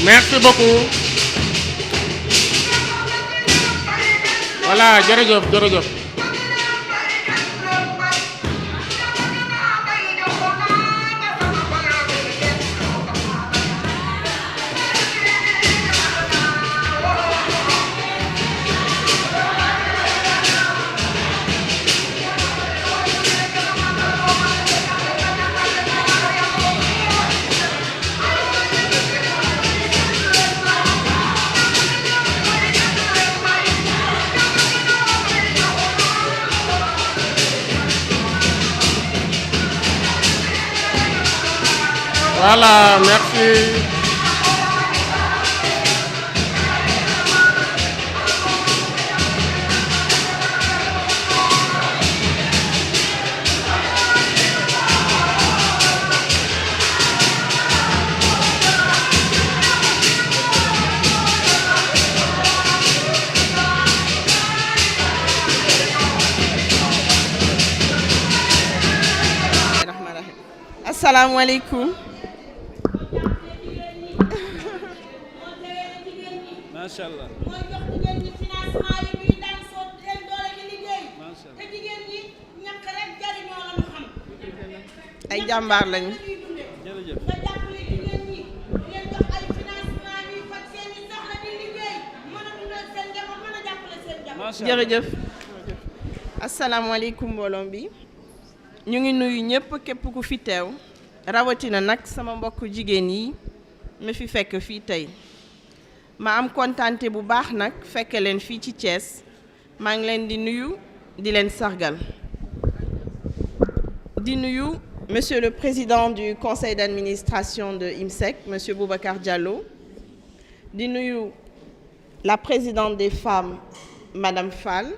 Merci beaucoup. Voilà, jërëjëf jërëjëf. Voilà, merci. Assalamu alaikum. Mashallah. ay jàmbaar lañu. Jërëjëf. jërëjëf. asalaamaaleykum mbooloo bi ñu ngi nuyu ñëpp képp ku fi teew rawatina nag sama mbokk jigéen yi ma fi fekk fii tey ma am kontante bu baax nag fekke leen fii ci Thiès maa ngi leen di nuyu di leen sargal di nuyu monsieur le président du conseil d'administration de IMSEC monsieur Boubacar Diallo di nuyu la présidente des femmes madame Fall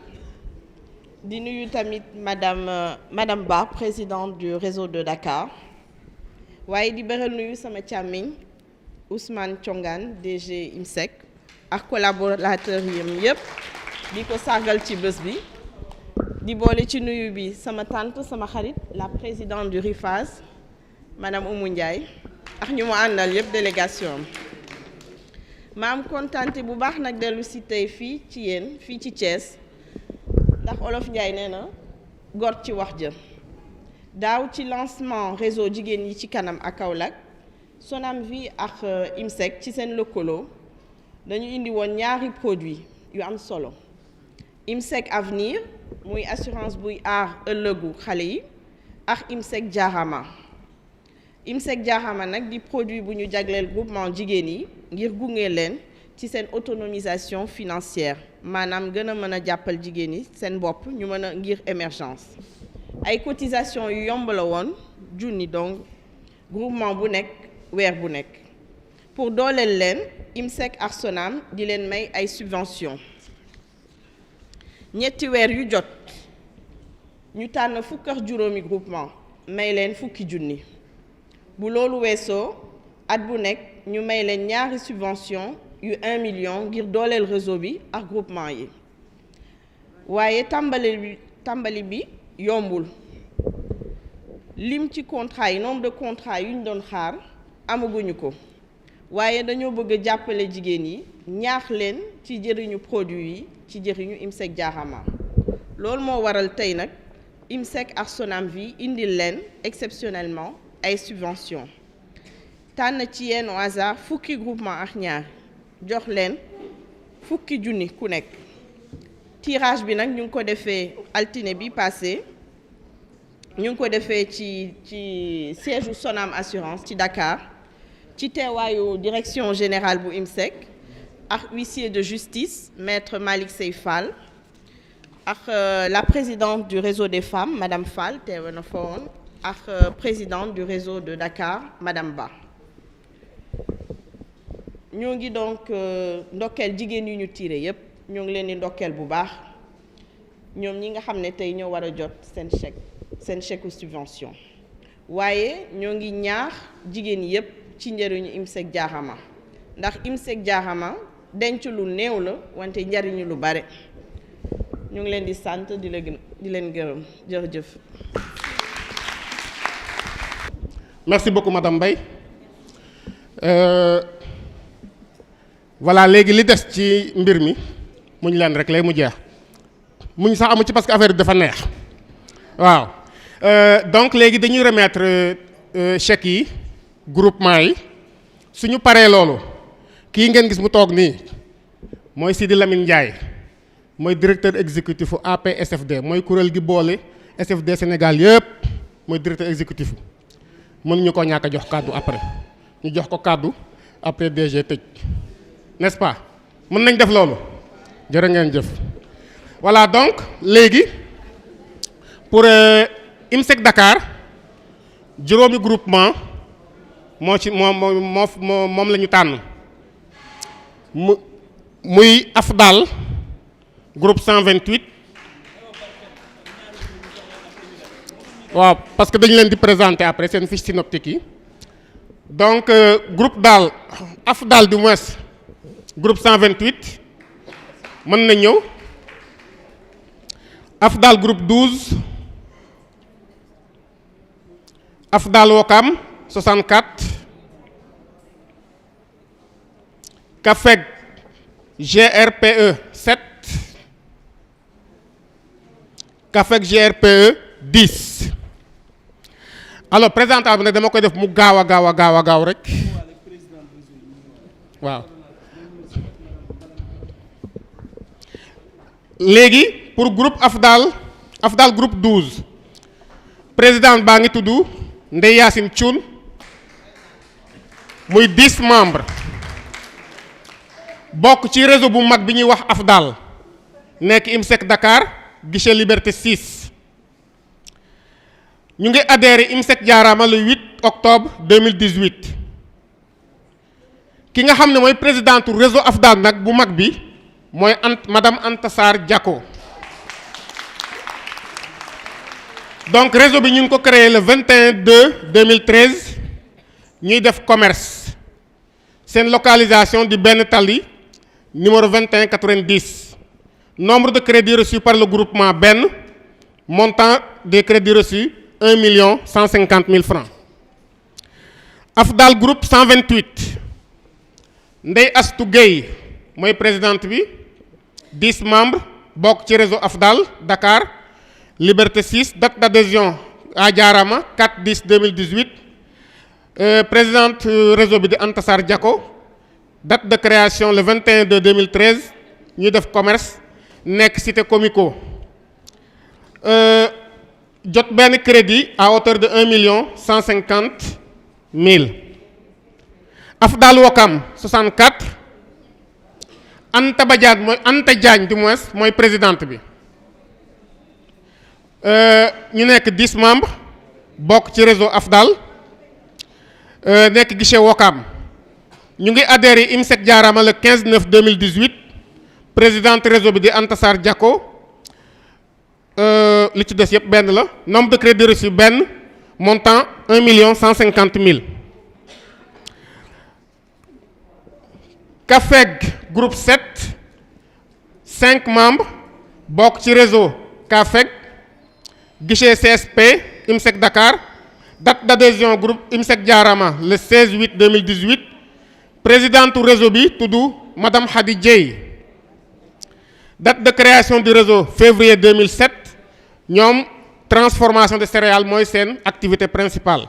di nuyu tamit madame Ba présidente du réseau de Dakar waaye di beral nuyu sama càmmiñ Ousmane Thiongan DG IMSEC ak collaborateur yam yëpp di ko sargal ci bés bi di boole ci nuyu bi sama tante sama xarit la présidente du RIFAS madame Oumou Ndiaye ak ñu mu àndal yëpp délégation ma am kontante bu baax nag dellu si tey fii ci yéen fii ci Thiès ndax Olof Ndiaye nee na gor ci wax jë daaw ci lancement réseau jigéen yi ci kanam ak Kaolack Sonamvi ak IMSEC ci seen lëkkaloo dañu indi woon ñaari produit yu am solo IMSEC Avenir muy assurance buy aar ëllëgu xale yi ak IMSEC Jarama IMSEC Jarama nag di produit bu ñu jagleel groupement jigéen yi ngir gunge leen ci seen autonomisation financière maanaam gën a mën a jàppal jigéen yi seen bopp ñu mën a ngir émergence ay cotisation yu yomb la woon junni donc groupement bu nekk weer bu nekk pour dooleel leen IMSEC ak Sonam di leen may ay subvention ñetti weer yu jot ñu tànn fukk ak juróomi groupement may leen fukki junni bu loolu weesoo at bu nekk ñu may leen ñaari subvention yu 1 million ngir dooleel réseau bi ak groupement yi waaye tàmbali bi yombul lim ci contrat yi nombre de contrat yu ñu doon xaar amaguñu ko waaye dañoo bëgg a jàppale jigéen yi ñaax leen ci jëriñu produit yi ci jëriñu IMSEC Jarama loolu moo waral tey nag IMSEC ak Sonamvi indil leen exceptionnellement ay subvention tànn ci yenn au hasard fukki groupement ak ñaar jox leen fukki junni ku nekk tirage bi nag ñu ngi ko defee altine bi passé ñu ngi ko defee ci siège u Sonam assurance ci Dakar ci teewaayu direction générale bu IMSEC ak huissier de justice maître Malick Sey Fall ak la présidente du réseau des femmes madame Fall teewe na fa woon ak présidente du réseau de Dakar madame Ba ñoo ngi donc ndokkeel jigéen yu ñu tiire yépp ñoo ngi leen di ndokkeel bu baax ñoom ñi nga xam ne tey ñoo war a jot seen chèque ou subvention waaye ñoo ngi ñaax jigéen yépp ci njëriñu IMSEC Jarama ndax IMSEC Jarama denc lu néew la wante njariñu lu bare ñu ngi leen di sant di leen gërëm jërëjëf. merci beaucoup madame Mbaye voilà léegi li des ci mbir mi muñ leen rek lay mu jeex muñ sax amu ci parce que affaire bi dafa neex waaw donc léegi dañuy remettre chèques yi groupement yi suñu paree loolu kii ngeen gis mu toog nii mooy Sidi Lamine Ndiaye mooy directeur exécutif u APSFD mooy kuréel gi boole SFD Sénégal yëpp mooy directeur exécutif mënuñu ko ñàkk a jox kàddu après ñu jox ko kàddu après DG tëj n'est-ce pas mën nañ def loolu jërë ngeen jëf voilà donc léegi pour IMSEC Dakar juróomi groupement moo ci moom la ñu tànn muy AFDAL groupe 128 waaw parce que dañu leen di présenter après seen fiche synoptique yi donc groupe daal AFDAL du moins groupe 128 mën na ñëw AFDAL groupe 12 AFDAL Wokam 64 CAFEG GRPE 7 CAFEG GRPE 10 alors présentation bi nag dama koy def mu gaaw rek waaw léegi pour groupe AFDAL groupe 12 président baa ngi tudd Ndeye Yacine Thioune muy 10 membres bokk ci réseau bu mag bi ñuy wax AFDAL nekk IMSEC Dakar guichet Liberté 6 ñu ngi adhéré IMSEC jaaraama le 8 octobre 2018 ki nga xam ne mooy présidente réseau AFDAL nag bu mag bi mooy madame Anta Sarr Diako. Donc réseau bi ñu ngi ko créé le 21/2/2013 ñuy def commerce seen localisation di benn tali numéro 2190 nombre de crédits reçus par le groupement benn montant des crédits reçus 1.150.000 francs. AFDAL groupe 128 Ndeye Astou Gueye mooy présidente bi 10 membres bokk ci réseau AFDAL Dakar Liberté 6 date d'adhésion à Diarama 4/10/2018 présidente réseau bi di Anta Sarr Diako date de création le 21/2/2013 ñuy def commerce nekk cité Comico jot benn crédit à hauteur de 1.150.000. AFDAL Wakam 64 Anta Diagne du moins mooy présidente bi ñu nekk 10 membres bokk ci réseau AFDAL nekk guichet Wakam ñu ngi adhéré IMSEC jaaraama le 15/9/2018 présidente réseau bi di Anta Sarr Diako li ci des yëpp benn la nombre de crédits reçus benn montant 1.150.000. CAFEG groupe 7 5 membres bokk ci réseau CAFEG guichet CSP IMSEC Dakar date d'adhésion groupe IMSEC Diarama le 16/8/2018 présidente réseau bi tudd madame Khady Dieye date de création du réseau février 2007 ñoom transformation de céréales mooy seen activité principale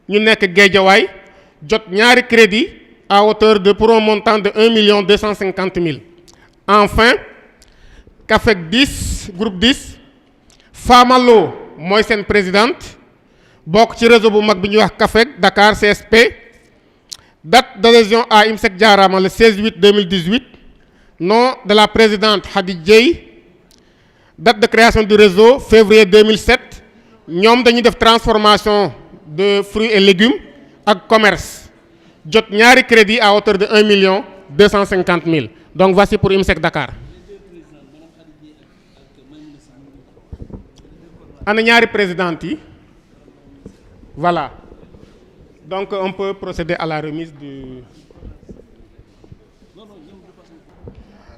ñu nekk Guédiawaye jot ñaari crédit à hauteur de pour un montant de 1.250.000. Enfin CAFEG 10 groupe 10 Famalo mooy seen présidente bokk ci réseau bu mag bi ñuy wax CAFEG Dakar CSP date d'adhésion à IMSEC Diarama le 16/8/2018 nom de la présidente Khady Dieye date de création du réseau février 2007 ñoom dañuy def transformation de fruits et légumes ak commerce jot ñaari crédit à hauteur de 1.250.000. Donc voici pour IMSEC Dakar. ana ñaari présidentes yi voilà donc on peut procéder à la remise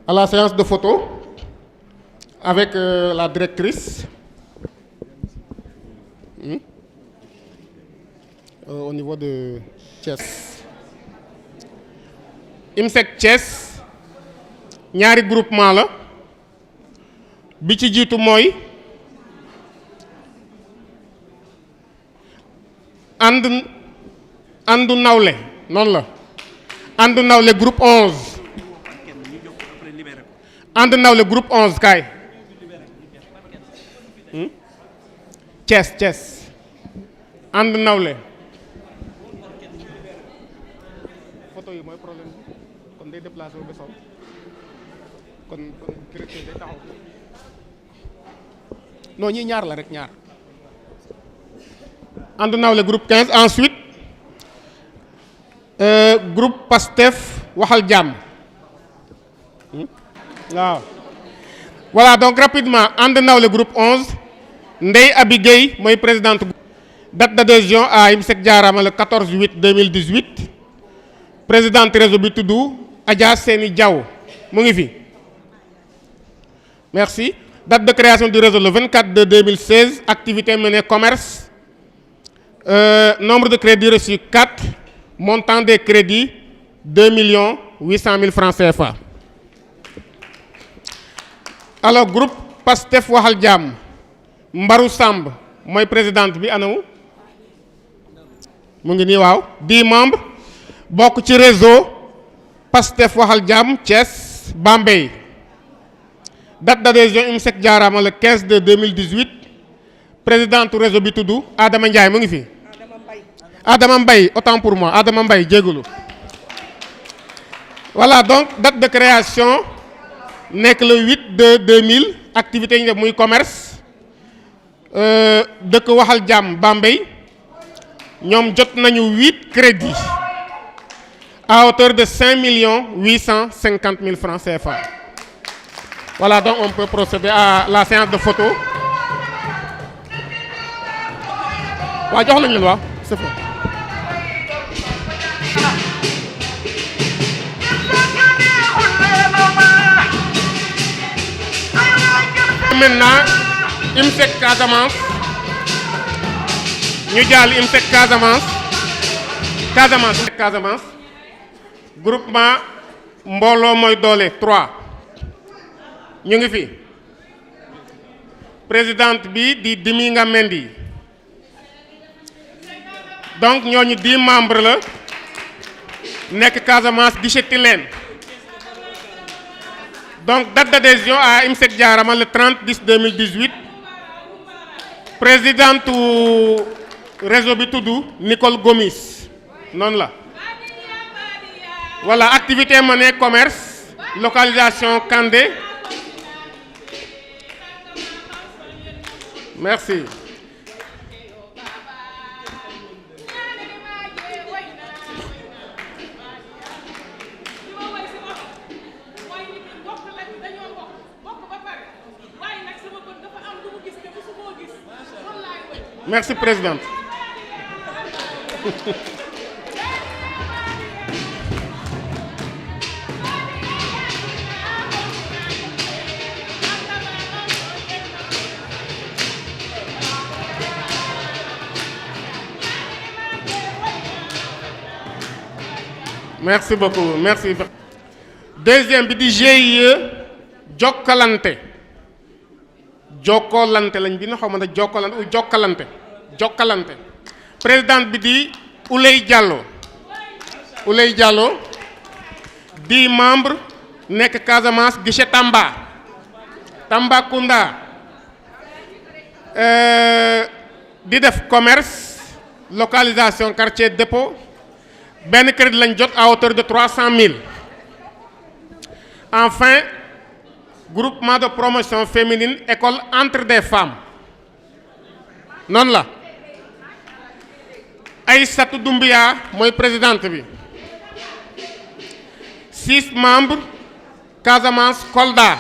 à la séance de photo avec la directrice au niveau de Thiès. IMSEC Thiès ñaari groupement la bi ci jiitu mooy àndu nawle noonu la àndu nawle groupe 11 àndu nawle groupe 11 kaay Thiès àndu nawle photo yi mooy problème bi kon day déplacé wu ba sol kon directeur day taxaw non ñii ñaar la rek ñaar ànd nawle groupe 15 ensuite groupe PASTEF waxal jàmm waaw voilà donc rapidement ànd nawle groupe 11 Ndeye Abi Gueye mooy présidente date d'adhésion à IMSEC Diarama le 14/8/2018 présidente réseau bi tudd Adja Seni Diaw mu ngi fi merci date de création du réseau le 24/2/2016 activité menée commerce nombre de crédits reçus 4 montant des crédits 2.800.000 francs CFA. Alors groupe PASTEF waxal jàmm Mbarou Samb mooy présidente bi anamu mu ngi nii waaw 10 membres bokk ci réseau PASTEF waxal jàmm Thiès Bambey date d'adhésion IMSEC Diarama le 15/2/2018 présidente réseau bi tudd Adama Ndiaye mu ngi fi. Adama Mbaye autant pour moi Adama Mbaye jégalu. Voilà donc date de création nekk le 8/2/2000 activité yi ñu def muy commerce dëkk Waxal Jàmm Bambey ñoom jot nañu 8 crédits à hauteur de 5 850 000 francs CFA. Voilà donc on peut procéder à la séance de photo. waaw jox nañu leen waaw c'est fait. Maintenant IMSEC Casamance ñu jàll IMSEC Casamance groupement mbooloo mooy doole 3 ñu ngi fi présidente bi di Diminga Mendy donc ñooñu 10 membres la nekk Casamance guichet Tilène. Donc, date d'adhésion à IMSEC Diarama le 30/10/2018. Présidente du réseau Bitoudou, Nicole Gomis. Non là. Voilà, activité monnaie, commerce, localisation Kandé. Merci. Merci, Présidente. Merci beaucoup. Merci. Deuxième bi di GIE Jokkalante. Jokkalante lañ bi na xaw ma ne Jokkalante ou Jokkalante présidente bi di Ouley Diallo 10 membres nekk Casamance guichet Tambacounda di def commerce localisation quartier dépôt benn crédit lañ jot à hauteur de 300 000. Enfin groupement de promotion féminine école Entre des Femmes noonu la Aïssatou Doumbia mooy présidente bi 6 membres Casamance Kolda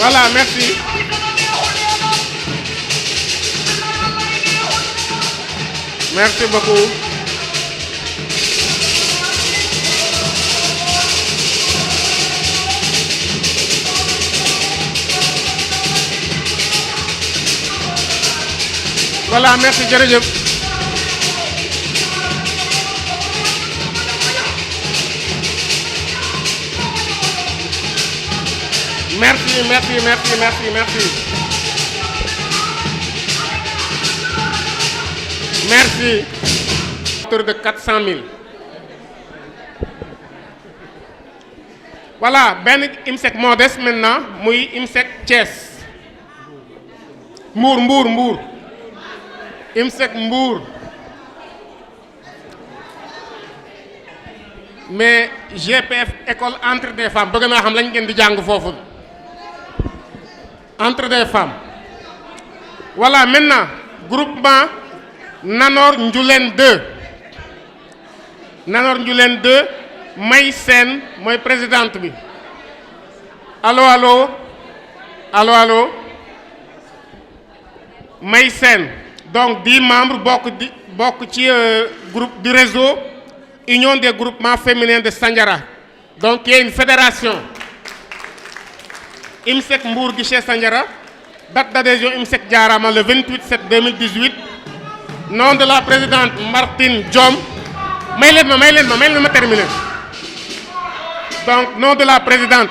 Voilà, merci. Merci beaucoup. Voilà, merci jërëjëf. Merci. Merci. Autour de 400 000. Voilà, benn IMSEC moo des maintenant muy IMSEC Thiès. Mbour. IMSEC Mbour. Mais GPF école Entre des Femmes bëgg naa xam lañ ngeen di jàng foofu. Entre des Femmes. Voilà, maintenant groupement Nanor Ndioulen 2. Nanor Ndioulen 2 May Sène mooy présidente bi. Allo. May Sène donc 10 membres bokk ci groupe du réseau Union des groupements féminins de Sandiara, donc il y a une fédération IMSEC Mbour Guichet Sandiara, date d'adhésion IMSEC Diarama le 28/7/2018, nom de la présidente Martine Diom. may leen ma terminer. Donc nom de la présidente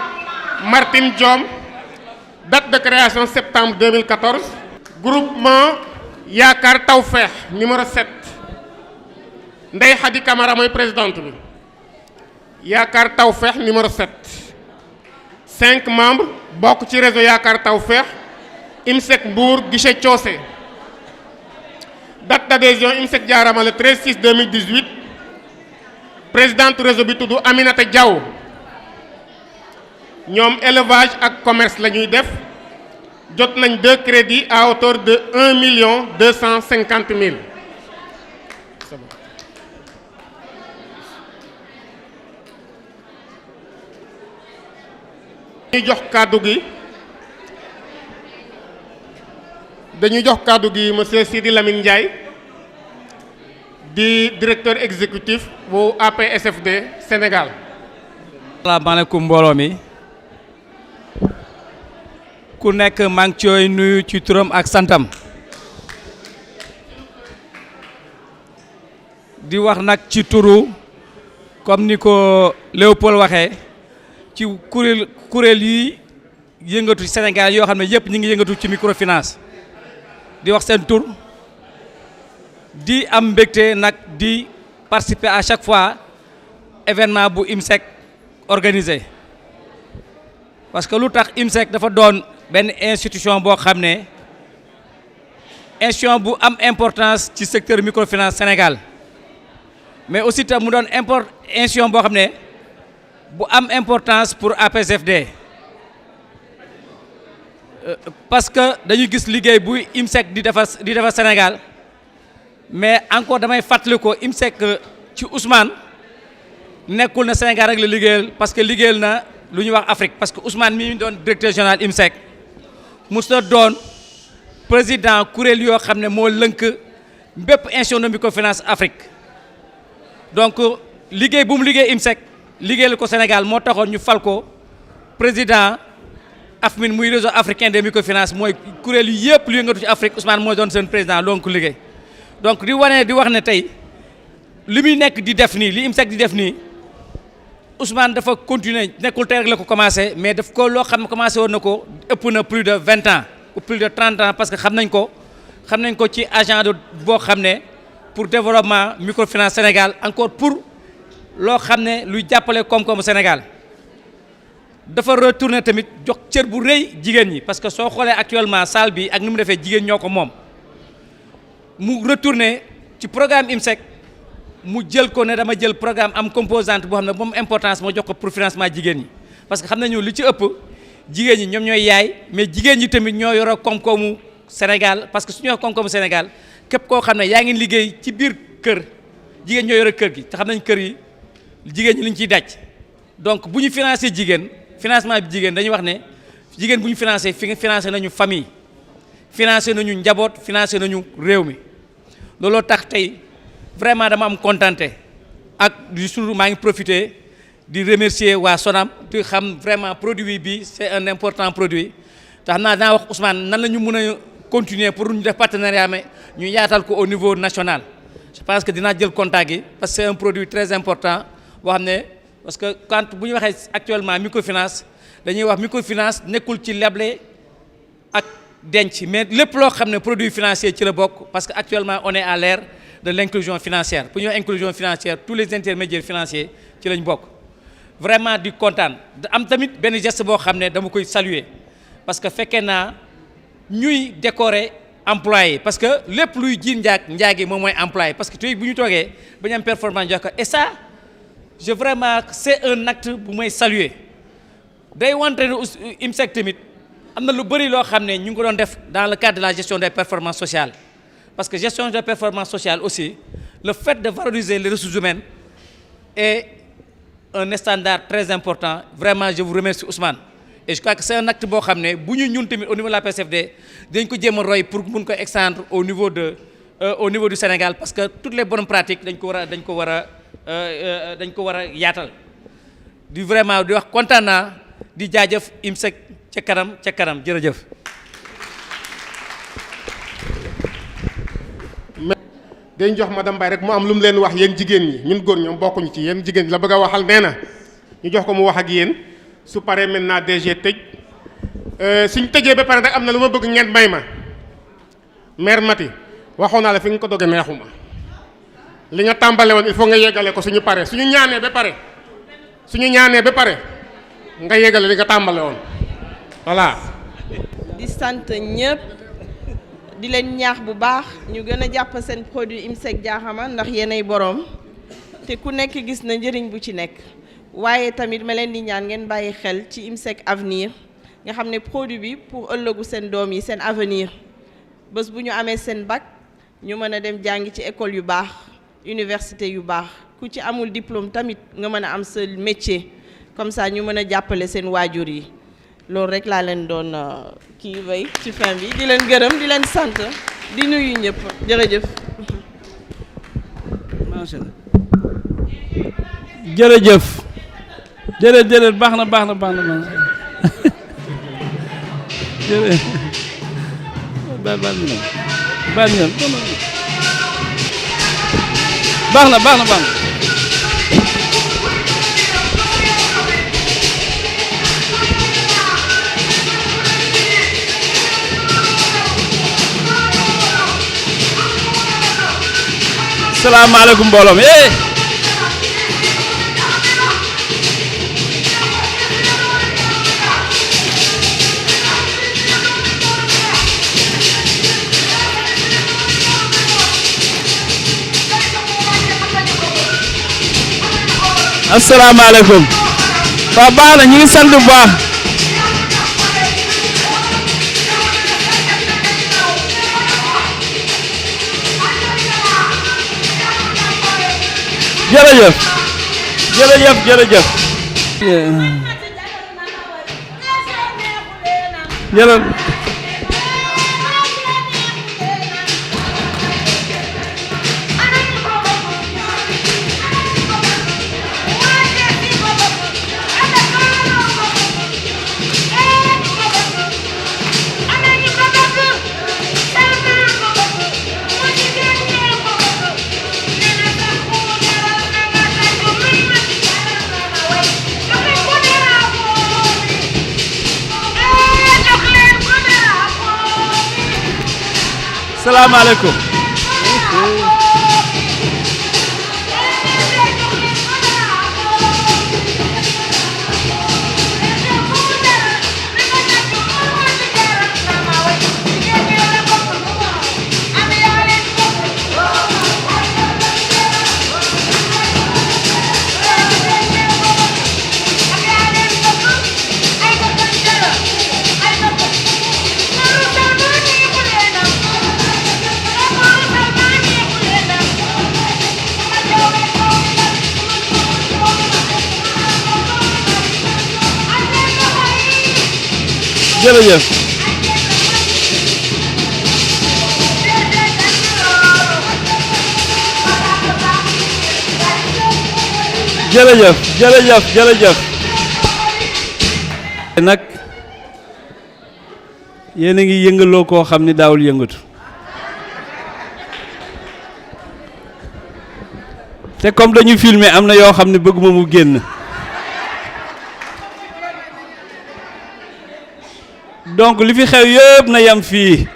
Martine Diom, date de création septembre 2014. Groupement Yaakaar Tawfekh numéro 7, Ndeye Khady Camara mooy présidente bi. Yaakaar Tawfekh numéro 7, 5 membres bokk ci réseau Yaakaar Tawfekh IMSEC Mbour Guichet Thiocé, date d'adhésion IMSEC Diarama le 13/6/2018. présidente réseau bi tudd Aminata Diaw. ñoom élevage ak commerce la ñuy def. jot nañ 2 crédits à hauteur de 1 250 000. dañuy jox kàddu gi monsieur Sidi Lamine Ndiaye di directeur exécutif bu APSFD Sénégal. asalaamaaleykum mbooloo mi. ku nekk maa ngi cooy nuyu ci turam ak santam di wax nag ci turu comme ni ko Léopold waxee ci kuréel yi yëngatu ci Sénégal yoo xam ne yëpp ñu ngi yëngatu ci microfinance di wax seen tur di am mbégte nag di participer à chaque fois événement bu IMSEC organisé parce que lu tax IMSEC dafa doon benn institution boo xam ne institution bu am importance ci secteur microfinance Sénégal mais aussi tam mu doon institution boo xam ne bu am importance pour APSFD parce que dañu gis liggéey bu IMSEC di defar Sénégal mais encore damay fàttali ko IMSEC ci Ousmane nekkul na Sénégal rek la liggéeyal parce que liggéeyal na lu ñuy wax Afrique parce que Ousmane mi doon directeur général IMSEC mos na doon président kuréel yoo xam ne moo lënk bépp institution de microfinance Afrique donc liggéey bu mu liggéey IMSEC liggéeyal ko Sénégal moo taxoon ñu fal ko président AFMIN muy réseau africain des microfinances mooy kuréel yi yëpp lu yëngatu ci Afrique Ousmane mooy doon seen président donc liggéey donc di wax ne tey li muy nekk di def nii li IMSEC di def nii Ousmane dafa continuer nekkul tey rek la ko commencé mais daf ko loo xam ne commencé woon na ko ëpp na plus de 20 ans ou plus de 30 ans parce que xam nañ ko ci agent de boo xam ne pour développement microfinance Sénégal encore pour loo xam ne luy jàppale koom-koomu Sénégal dafa retourner tamit jox cër bu rëy jigéen ñi parce que soo xoolee actuellement salle bi ak ni mu defee jigéen ñoo ko moom mu retourner ci programme IMSEC mu jël ko ne dama jël programme am composante boo xam ne moom importance moo jox ko pour financement jigéen ñi parce que xam nañu li ci ëpp jigéen ñi ñoom ñooy yaay mais jigéen ñi tamit ñoo yore koom-koomu Sénégal parce que su ñu wax koom-koomu Sénégal képp koo xam ne yaa ngi liggéey ci biir kër jigéen ñoo yore kër gi te xam nañ kër yi jigéen ñi liñ ciy daj donc bu ñu financé jigéen financement bi jigéen dañuy wax ne jigéen bu ñu financé fi nga financé nañu famille financé nañu njaboot financé nañu réew mi looloo tax tey vraiment dama am contenté ak du jour maa ngi profité di remercier waa Sonam di xam vraiment produit bi c'est un important produit te xam naa dinaa wax Ousmane nan la ñu mën a continuer pour ñu def partenariat mais ñu yaatal ko au niveau national je pense que dinaa jël contact yi parce que c'est un produit très important boo xam ne parce que quand bu ñu waxee actuellement microfinance dañuy wax microfinance nekkul ci leble ak denc mais lépp loo xam ne produit financier ci la bokk parce que actuellement on est à l'ère de l'inclusion financière pour ñu wax inclusion financière tous les intermédiaires financiers ci lañ bokk vraiment di kontaan am tamit benn geste boo xam ne dama koy saluer parce que fekkee naa ñuy décorer employé parce que lépp luy jiin njaagi moom mooy employé parce que tey bu ñu toogee ba ñu am performance jox ko et ça je vraiment c'est un acte bu may saluer day wante ne IMSEC tamit am na lu bëri loo xam ne ñu ngi ko doon def dans le cadre de la gestion des performances sociales parce que gestion des performances sociales aussi le fait de valoriser les ressources humaines est un standard très important vraiment je vous remercie Ousmane et je crois que c'est un acte boo xam ne bu ñu ñun tamit au niveau de la PSFD dañ ko jéem a roy pour mun ko extendre au niveau de au niveau du Sénégal parce que toutes les bonnes pratiques dañ ko war a yaatal di vraiment di wax kontaan naa di jaajëf IMSEC ca kanam jërëjëf. dañ jox madame Mbaye rek mu am lu mu leen wax yéen jigéen ñi ñun góor ñoom bokkuñu ci yéen jigéen ñi la bëgg a waxal nee na ñu jox ko mu wax ak yéen su paree maintenant DG tëj suñ tëjee ba pare nag am na lu ma bëgg ngeen may ma maire Mati waxoon naa la fi nga ko doge neexuma li nga tàmbale woon il faut nga yeggale ko suñu paree suñu ñaanee ba pare nga yeggale li nga tàmbale woon voilà. di sant ñëpp di leen ñaax bu baax ñu gën a jàpp seen produit IMSEC Diakhama ndax yéenay boroom te ku nekk gis na njëriñ bu ci nekk waaye tamit ma leen di ñaan ngeen bàyyi xel ci IMSEC avenir nga xam ne produit bi pour ëllëgu seen doom yi seen avenir bés bu ñu amee seen bac ñu mën a dem jàngi ci école yu baax université yu baax ku ci amul diplôme tamit nga mën a am sa métier comme ça ñu mën a jàppale seen waajur yi loolu rek laa leen doon kii bay ci fin bi di leen gërëm di leen sant di nuyu ñëpp jërëjëf. macha allah jërëjëf jërëjëf baax na jërëjëf baax na. salaamaaleykum mbooloo mi asalaamaaleykum waaw baax na ñu ngi sant bu baax jërëjëf salaamaaleykum jërëjëf nag yéen a ngi yëngaloo koo xam ni daawul yëngatu te comme dañu filmer am na yoo xam ne bëgguma mu génn donc li fi xew yëpp na yam fii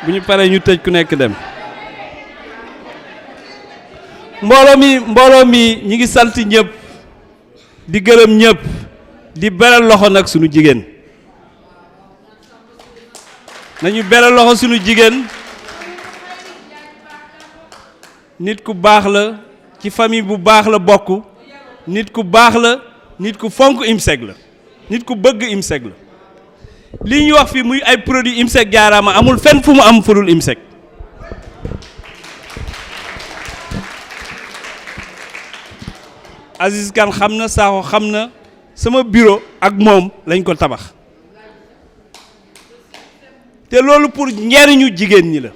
bu ñu paree ñu tëj ku nekk dem mbooloo mi ñi ngi sant ñëpp di gërëm ñëpp di beral loxo nag sunu jigéen nañu beral loxo sunu jigéen nit ku baax la ci famille bu baax la bokk nit ku baax la nit ku fonk IMSEC la nit ku bëgg IMSEC la lii ñu wax fii muy ay produits IMSEC Diarama amul fenn fu mu am furul IMSEC Aziz Kane xam na Sakho xam na sama bureau ak moom lañ ko tabax te loolu pour njariñu jigéen ñi la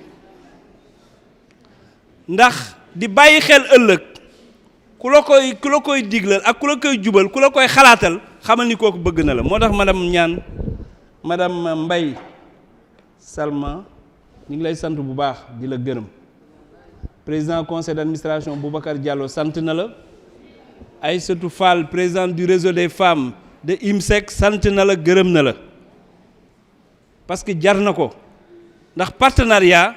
ndax di bàyyi xel ëllëg ku la koy diglal ak ku la koy jubal ku la koy xalaatal xamal ni kooku bëgg na la moo tax madame Mbaye Salma ñu ngi lay sant bu baax di la gërëm président conseil d'administration Boubacar Diallo sant na la Aïssatou Fall présidente du réseau des femmes de IMSEC sant na la gërëm na la parce que jar na ko ndax partenariat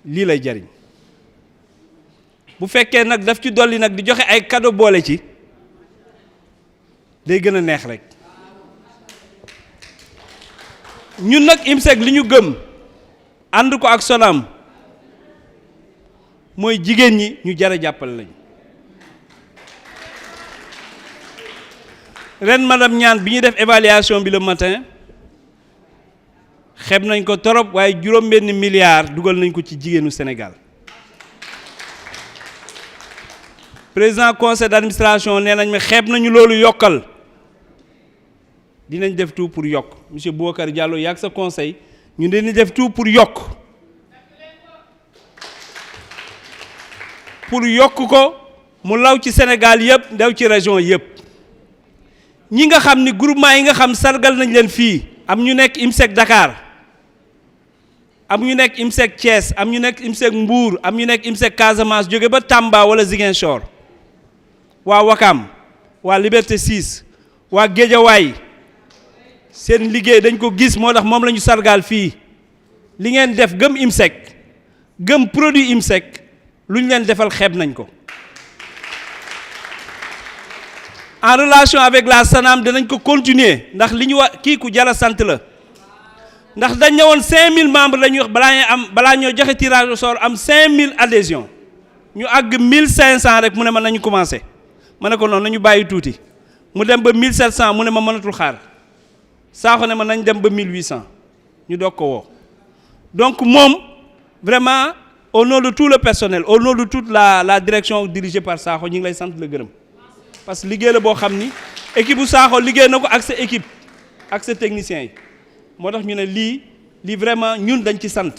lii lay jariñ bu fekkee nag daf ci dolli nag di joxe ay cadeau boole ci day gën a neex rek ñun nag IMSEC li ñu gëm ànd ko ak SONAM mooy jigéen ñi ñu jar a jàppale lañu ren madame Niane bi ñuy def évaluation bi le matin xeeb nañ ko torop waaye juróom-benn milliard dugal nañ ko ci jigéenu Sénégal président conseil d'administration nee nañ ma xeeb nañu loolu yokkal dinañ def tout pour yokk monsieur Boubacar Diallo yaag sa conseil ñu dañuy def tout pour yokk ko mu law ci Sénégal yëpp ndaw ci région yëpp ñi nga xam ni groupement yi nga xam sargal nañ leen fii am ñu nekk IMSEC Dakar am ñu nekk IMSEC Thiès am ñu nekk IMSEC Mbour am ñu nekk IMSEC Casamance jóge ba Tamba wala Ziguinchor waa Wakam waa Liberté 6 waa Guédiawaye seen liggéey dañ ko gis moo tax moom la ñu sargal fii li ngeen def gëm IMSEC gëm produit IMSEC lu ñu leen defal xeeb nañ ko en relation avec la SONAM dinañ ko continuer ndax li ñu wax kii ku jara sant la ndax dañ ne woon 5000 membres la ñuy wax balaa ñoo joxe tirage au sort am 5000 adhésions ñu àgg 1500 rek mu ne ma nañu commencé ma ne ko noonu nañu bàyyi tuuti mu dem ba 1700 mu ne ma mënatul xaar Sakho ne ma nañ dem ba 1800 ñu doog ko woo donc moom vraiment au nom de tout le personnel au nom de toute la direction dirigée par Sakho ñu ngi lay sant la gërëm parce que liggéey la boo xam ni équipe bu Sakho liggéey na ko ak sa équipe ak sa techniciens yi moo tax ñu ne lii vraiment ñun dañ ci sant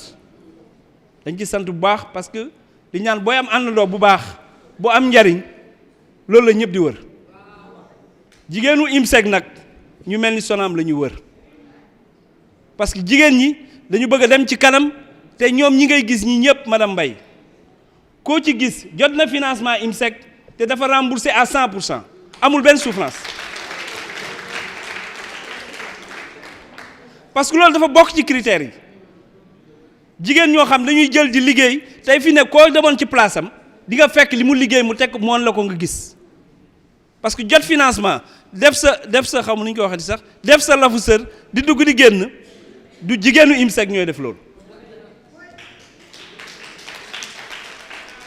bu baax parce que di ñaan booy am àndandoo bu baax bu am njariñ loolu la ñëpp di wër jigéenu IMSEC nag ñu mel ni SONAM la ñu wër parce que jigéen ñi dañu bëgg a dem ci kanam te ñoom ñi ngay gis ñi ñëpp madame Mbaye koo ci gis jot na financement IMSEC te dafa remboursé à 100% amul benn souffrance parce que loolu dafa bokk ci critères yi jigéen ñoo xam dañuy jël di liggéey tey fi ne koo demoon ci place am di nga fekk li mu liggéey mu teg moon la ko nga gis parce que jot financement def sa xam nu ñu ko waxee sax def sa lafu sër di dugg di génn du jigéenu IMSEC ñooy def loolu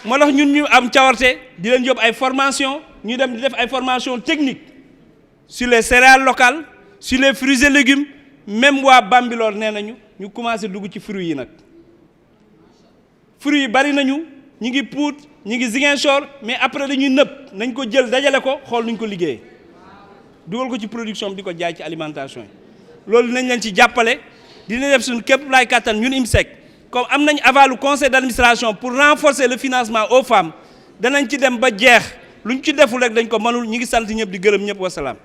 moo tax ñun ñu am cawarte di leen yóbbu ay formation ñu dem di def ay formation technique sur les céréales locales sur les fruits et légumes même waa Bambilor nee nañu ñu commencé dugg ci fruits yi nag fruits yi bari nañu ñi ngi Pout ñi ngi Ziguinchor mais après dañuy nëb nañ ko jël dajale ko xool nuñ ko liggéeyee dugal ko ci production bi di ko jaay ci alimentation yi loolu nañ leen ci jàppale dina def suñu képp laay kàttan ñun IMSEC comme am nañ avalu conseil d'administration pour renforcer le financement aux femmes danañ ci dem ba jeex luñ ci deful rek dañ ko mënul ñi ngi sant ñëpp di gërëm ñëpp wasalaam